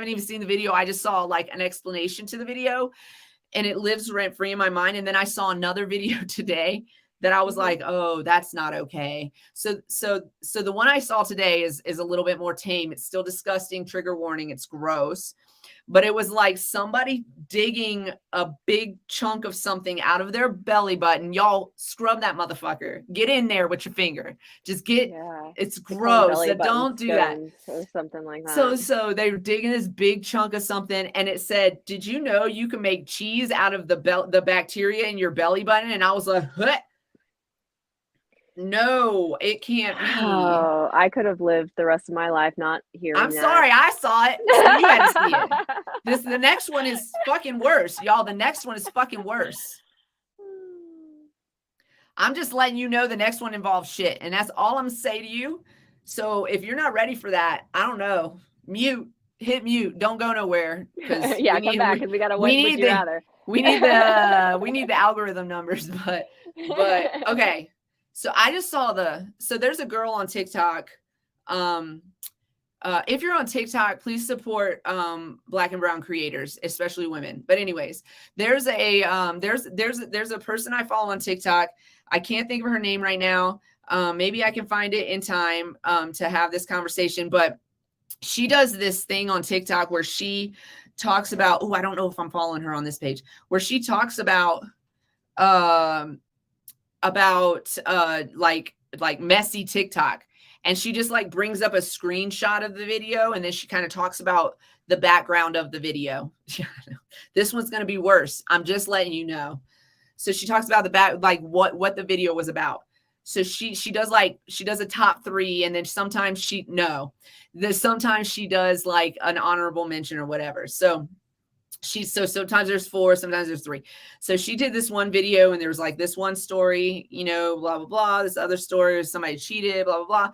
just saw like an explanation to the video and it lives rent free in my mind. And then I saw another video today that I was like, oh, that's not okay. So the one I saw today is a little bit more tame. It's still disgusting. Trigger warning. It's gross. But it was like somebody digging a big chunk of something out of their belly button. Y'all scrub that motherfucker. Get in there with your finger. Just get, it's gross. So don't do that. Or something like that. So they were digging this big chunk of something and it said, did you know you can make cheese out of the bacteria in your belly button? And I was like, what? No, it can't be. Oh, I could have lived the rest of my life not hearing that. I'm sorry, I saw it. So you had to see it. The next one is fucking worse, y'all. The next one is fucking worse. I'm just letting you know the next one involves shit, and that's all I'm gonna say to you. So if you're not ready for that, I don't know. Hit mute. Don't go nowhere. Come back because we gotta wait. We need the algorithm numbers, but okay. So I just saw there's a girl on TikTok. If you're on TikTok, please support Black and brown creators, especially women. But anyways, there's a person I follow on TikTok. I can't think of her name right now. Maybe I can find it in time to have this conversation. But she does this thing on TikTok where she talks about, I don't know if I'm following her on this page, where she talks about like messy TikTok. And she just like brings up a screenshot of the video, and then she kind of talks about the background of the video. This one's going to be worse. I'm just letting you know. So she talks about the back, like what the video was about. So she does a top 3, and then sometimes sometimes she does like an honorable mention or whatever. So sometimes there's 4, sometimes there's 3. So she did this one video, and there was like this one story, you know, blah, blah, blah. This other story, somebody cheated, blah, blah, blah.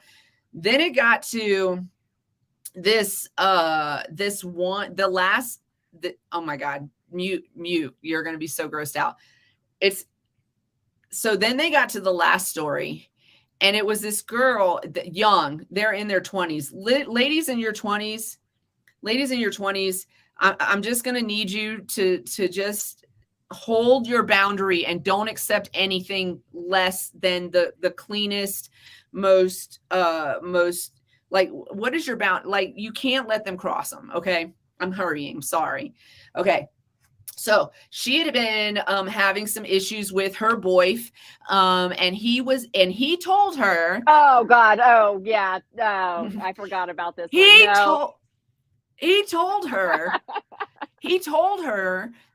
Then it got to this one, oh my God, mute. You're going to be so grossed out. So then they got to the last story, and it was this girl, young, they're in their 20s. Ladies in your 20s, I'm just going to need you to just hold your boundary and don't accept anything less than the cleanest, most, like, what is your bound? Like, you can't let them cross them. Okay. I'm hurrying. Sorry. Okay. So she had been having some issues with her boyf, and he told her. Oh God! Oh yeah! Oh, I forgot about this. He told her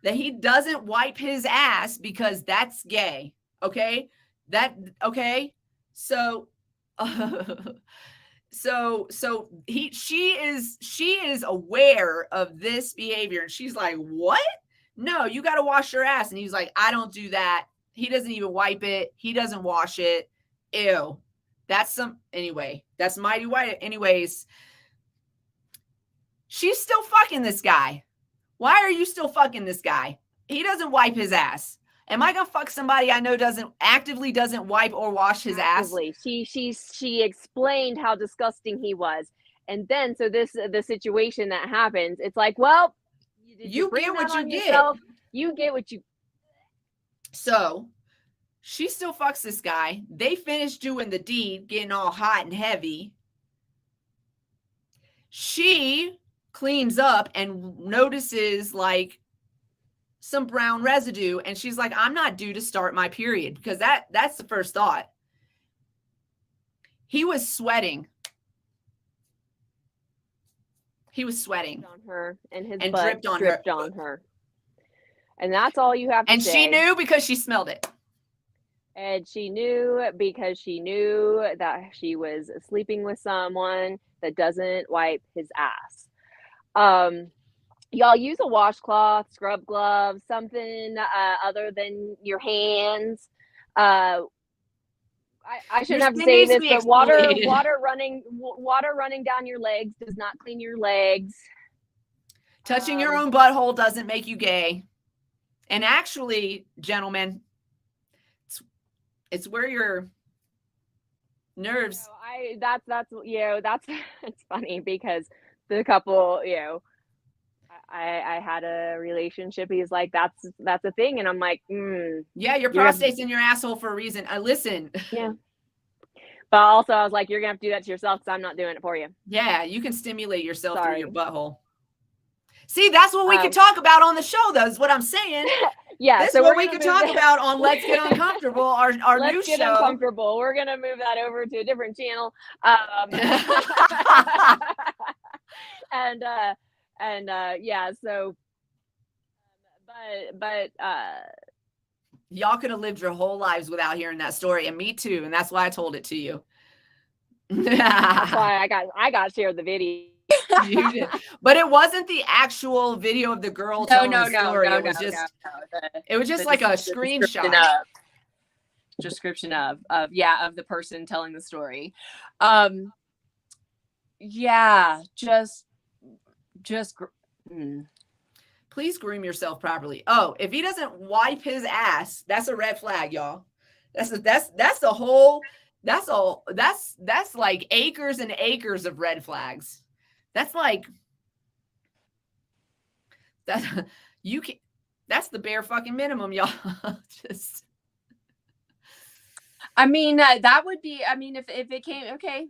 that he doesn't wipe his ass because that's gay. Okay, So. She is aware of this behavior, and she's like, what? No, you got to wash your ass. And he's like, I don't do that. He doesn't even wipe it. He doesn't wash it. Ew. Anyway, that's mighty white. Anyways, she's still fucking this guy. Why are you still fucking this guy? He doesn't wipe his ass. Am I gonna fuck somebody I know actively doesn't wipe or wash his ass? She explained how disgusting he was, and then the situation that happens, it's like, well, you get what you get. You get what you. So she still fucks this guy. They finish doing the deed, getting all hot and heavy. She cleans up and notices like some brown residue, and she's like, I'm not due to start my period, because that's the first thought. He was sweating. On her, and his and butt dripped on her. And that's all you have to say. And she knew because she smelled it. And she knew because she knew that she was sleeping with someone that doesn't wipe his ass. Y'all use a washcloth, scrub gloves, something other than your hands. I shouldn't have to say this, but water running down your legs does not clean your legs. Touching your own butthole doesn't make you gay. And actually, gentlemen, it's where your nerves. It's funny because the couple, I had a relationship. He's like, that's a thing. And I'm like, yeah, your prostate's in your asshole for a reason. Listen. Yeah. But also I was like, you're going to have to do that to yourself because I'm not doing it for you. Yeah, you can stimulate yourself through your butthole. See, that's what we could talk about on the show, though, is what I'm saying. Yeah. That's what we could talk about on Let's Get Uncomfortable, our new show. Let's Get Uncomfortable. We're going to move that over to a different channel. But y'all could have lived your whole lives without hearing that story, and me too, and that's why I told it to you. That's why I got shared the video. You did. But it wasn't the actual video of the girl telling the story. It was just like a screenshot. Description of the person telling the story. Please groom yourself properly. Oh, if he doesn't wipe his ass, that's a red flag, y'all. That's like acres and acres of red flags. That's like that's the bare fucking minimum, y'all. Just I mean, that would be, if it came, okay,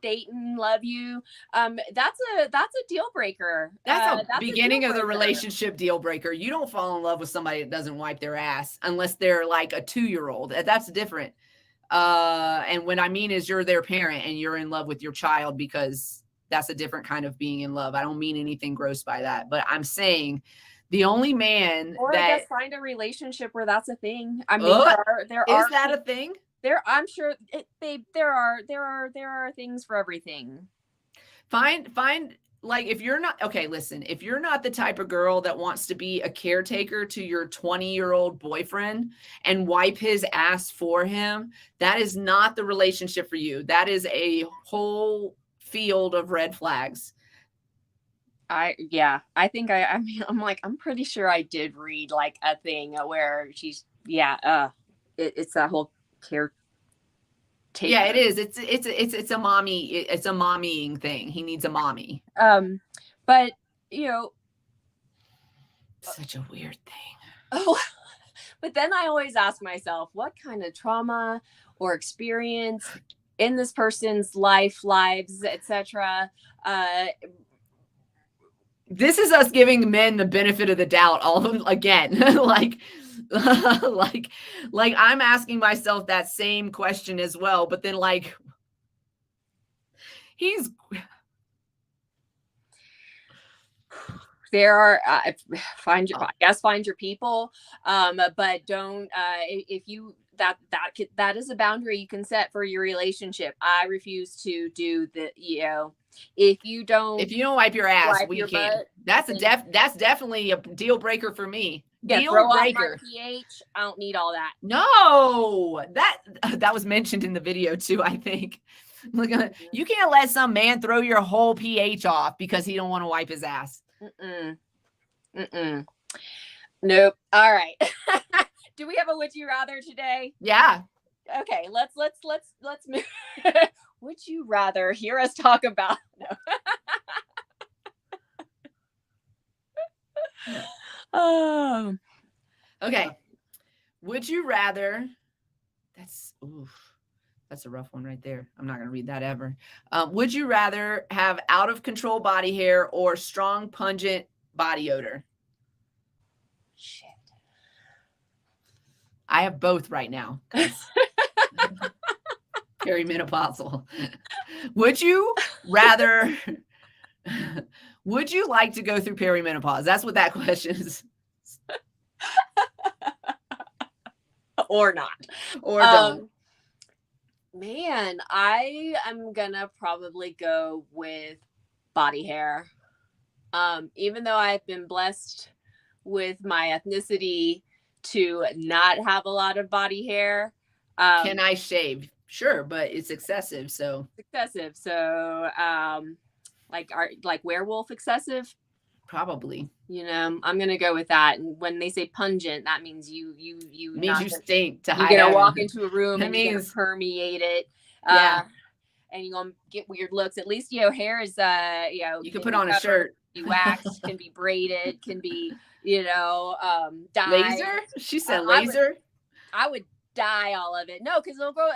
date and love you. That's a deal breaker. That's a beginning of the relationship deal breaker. You don't fall in love with somebody that doesn't wipe their ass unless they're like a 2-year-old. That's different. And what I mean is you're their parent and you're in love with your child, because that's a different kind of being in love. I don't mean anything gross by that, but I'm saying the only man Or I that, guess find a relationship where that's a thing. I mean, oh, there is are that a thing? I'm sure there are things for everything. Find like, if you're not, okay, listen, if you're not the type of girl that wants to be a caretaker to your 20-year-old boyfriend and wipe his ass for him, that is not the relationship for you. That is a whole field of red flags. I think I mean, I'm pretty sure I did read like a thing where she's it's that whole care. Yeah, it is. It's a mommy. It's a mommying thing. He needs a mommy. But you know, such a weird thing. Oh, but then I always ask myself, what kind of trauma or experience in this person's lives, etc. This is us giving men the benefit of the doubt all again. like I'm asking myself that same question as well, but then like he's there are find your people, but don't if you that is a boundary you can set for your relationship. I refuse to do the if you don't wipe your ass, wipe we your can't. Butt, That's definitely a deal breaker for me. Yeah, deal throw breaker. off my pH. I don't need all that. No, that was mentioned in the video too, I think. Look, you can't let some man throw your whole pH off because he don't want to wipe his ass. Nope. All right. Do we have a would you rather today? Yeah. Okay, let's move. Would you rather hear us talk about? No. Oh. Okay. Would you rather? That's a rough one right there. I'm not going to read that ever. Would you rather have out of control body hair or strong, pungent body odor? Shit. I have both right now. Perimenopausal. Would you rather? Would you like to go through perimenopause? That's what that question is. Or not. Or don't. Man, I am gonna probably go with body hair. Even though I've been blessed with my ethnicity to not have a lot of body hair. Can I shave? Sure, but it's excessive. So like werewolf excessive? Probably. I'm gonna go with that. And when they say pungent, that means you means you stink to hide. You're gonna walk into a room and you're gonna permeate it. Yeah. And you're gonna get weird looks. At least hair is you can put on a shirt. Be waxed, can be braided, can be dyed. Laser? She said laser. I would dye all of it. No, because they'll go.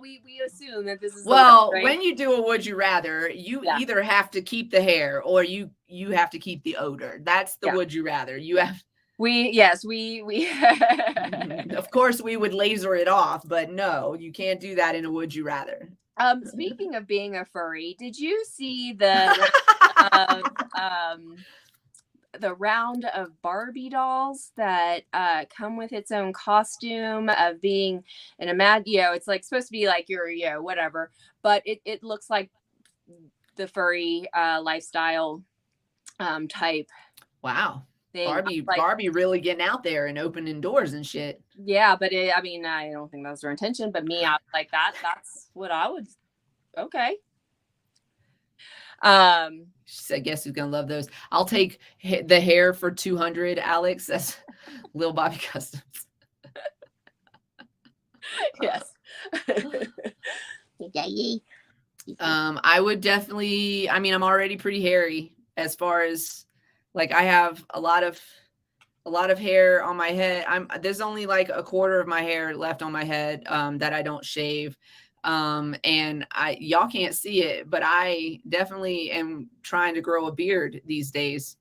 We assume that this is right? When you do a would you rather, you either have to keep the hair or you have to keep the odor. That's the would you rather. You have. We of course we would laser it off, but no, you can't do that in a would you rather. Speaking of being a furry, did you see the round of Barbie dolls that come with its own costume of being in a it's like supposed to be like your whatever, but it looks like the furry lifestyle type. Wow. Thing. Barbie really getting out there and opening doors and shit. Yeah, but I don't think that was her intention, but me, I was like that's what I would. Okay. She said, guess who's gonna love those? I'll take the hair for 200, Alex. That's Lil Bobby Customs. Yes. I would definitely, I'm already pretty hairy as far as like I have a lot of hair on my head. There's only like a quarter of my hair left on my head that I don't shave. And y'all can't see it, but I definitely am trying to grow a beard these days.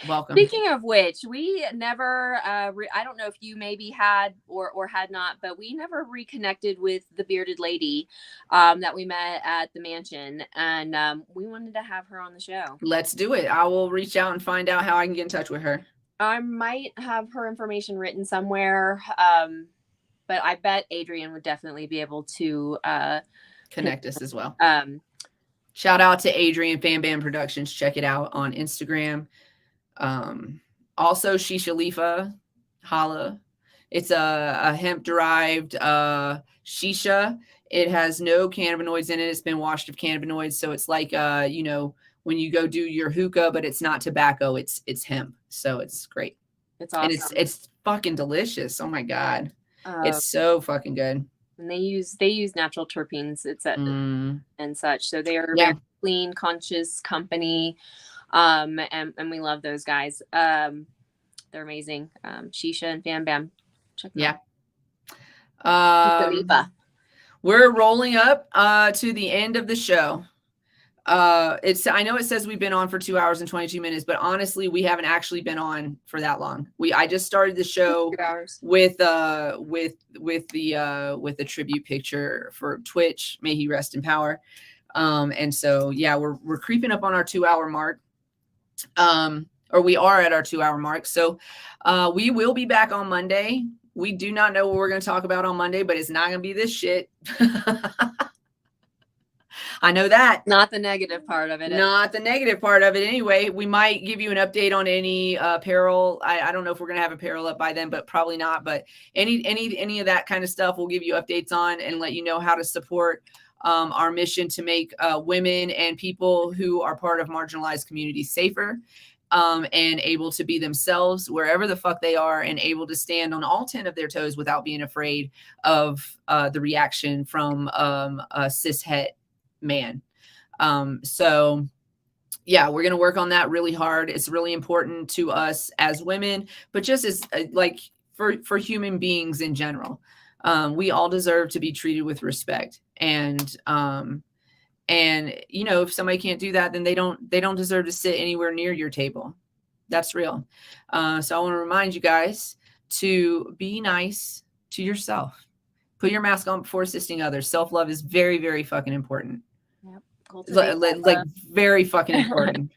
Welcome. Speaking of which, we never, I don't know if you maybe had or had not, but we never reconnected with the bearded lady that we met at the mansion. And we wanted to have her on the show. Let's do it. I will reach out and find out how I can get in touch with her. I might have her information written somewhere. But I bet Adrian would definitely be able to connect us as well. Shout out to Adrian Fan Bam Productions. Check it out on Instagram. Also Shisha Leafa, holla. It's a hemp derived shisha. It has no cannabinoids in it. It's been washed of cannabinoids, so it's like you know, when you go do your hookah, but it's not tobacco. It's hemp, so it's great. It's awesome. And it's fucking delicious. Oh my god, it's so fucking good. And they use natural terpenes. It's and such. So they are a very clean, conscious company. And we love those guys. They're amazing. Shisha and Fan Bam. Check them out. We're rolling up to the end of the show. I know it says we've been on for 2 hours and 22 minutes, but honestly, we haven't actually been on for that long. I just started the show with the tribute picture for Twitch. May he rest in power. And so yeah, we're creeping up on our 2 hour mark. Or we are at our 2 hour mark. So we will be back on Monday. We do not know what we're going to talk about on Monday, but it's not going to be this shit. I know that. Not the negative part of it. Not the negative part of it anyway. We might give you an update on any apparel. I don't know if we're going to have apparel up by then, but probably not. But any of that kind of stuff we'll give you updates on and let you know how to support our mission to make women and people who are part of marginalized communities safer. And able to be themselves wherever the fuck they are and able to stand on all 10 of their toes without being afraid of the reaction from a cishet man. So yeah, we're going to work on that really hard. It's really important to us as women, but just as like for human beings in general. We all deserve to be treated with respect. And you know, if somebody can't do that, then they don't deserve to sit anywhere near your table. That's real. So I want to remind you guys to be nice to yourself. Put your mask on before assisting others. Self-love is very, very fucking important. Yep. Like very fucking important.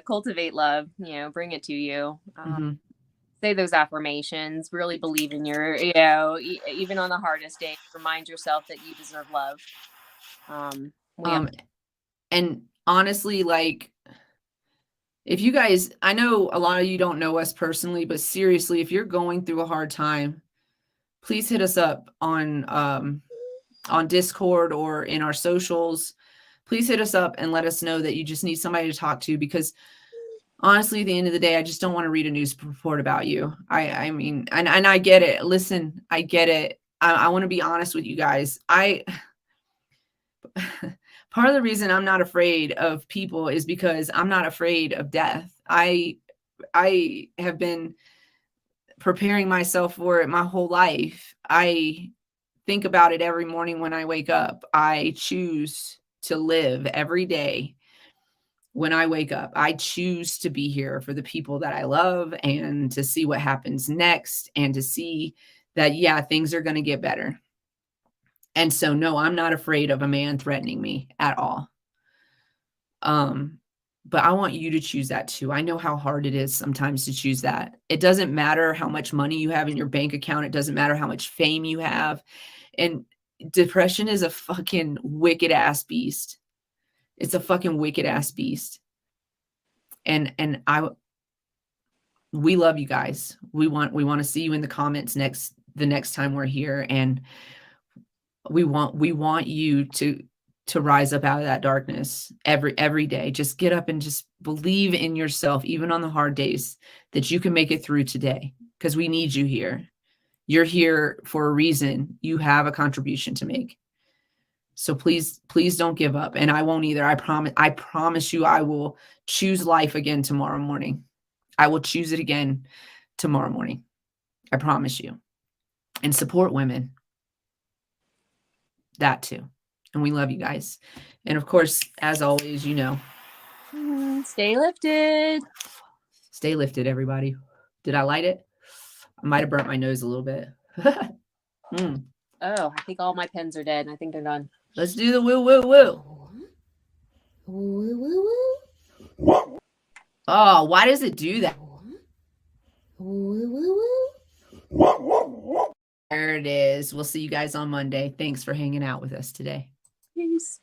Cultivate love, you know, bring it to you. Say those affirmations, really believe in your, you know, even on the hardest day, remind yourself that you deserve love. And honestly, like, if you guys, I know a lot of you don't know us personally, but seriously, if you're going through a hard time, please hit us up on Discord or in our socials. Please hit us up and let us know that you just need somebody to talk to, because honestly, at the end of the day, I just don't want to read a news report about you. I mean, and I get it. Listen, I get it. I want to be honest with you guys. Part of the reason I'm not afraid of people is because I'm not afraid of death. I have been preparing myself for it my whole life. I think about it every morning when I wake up. I choose to live every day. When I wake up, I choose to be here for the people that I love and to see what happens next and to see that, yeah, things are going to get better. And so, no, I'm not afraid of a man threatening me at all. But I want you to choose that too. I know how hard it is sometimes to choose that. It doesn't matter how much money you have in your bank account. It doesn't matter how much fame you have. And depression is a fucking wicked ass beast. It's a fucking wicked ass beast. And we love you guys. We want to see you in the comments the next time we're here. And we want you to rise up out of that darkness every day. Just get up and just believe in yourself, even on the hard days, that you can make it through today, because we need you here. You're here for a reason. You have a contribution to make. So please don't give up. And I won't either. I promise you, I will choose life again tomorrow morning. I will choose it again tomorrow morning. I promise you. And support women. That too. And we love you guys. And of course, as always, you know, Stay lifted. Stay lifted, everybody. Did I light it? I might have burnt my nose a little bit. Oh, I think all my pens are dead. I think they're done. Let's do the woo, woo, woo. Woo, woo, woo. Oh, why does it do that? Woo, woo, woo. There it is. We'll see you guys on Monday. Thanks for hanging out with us today. Peace.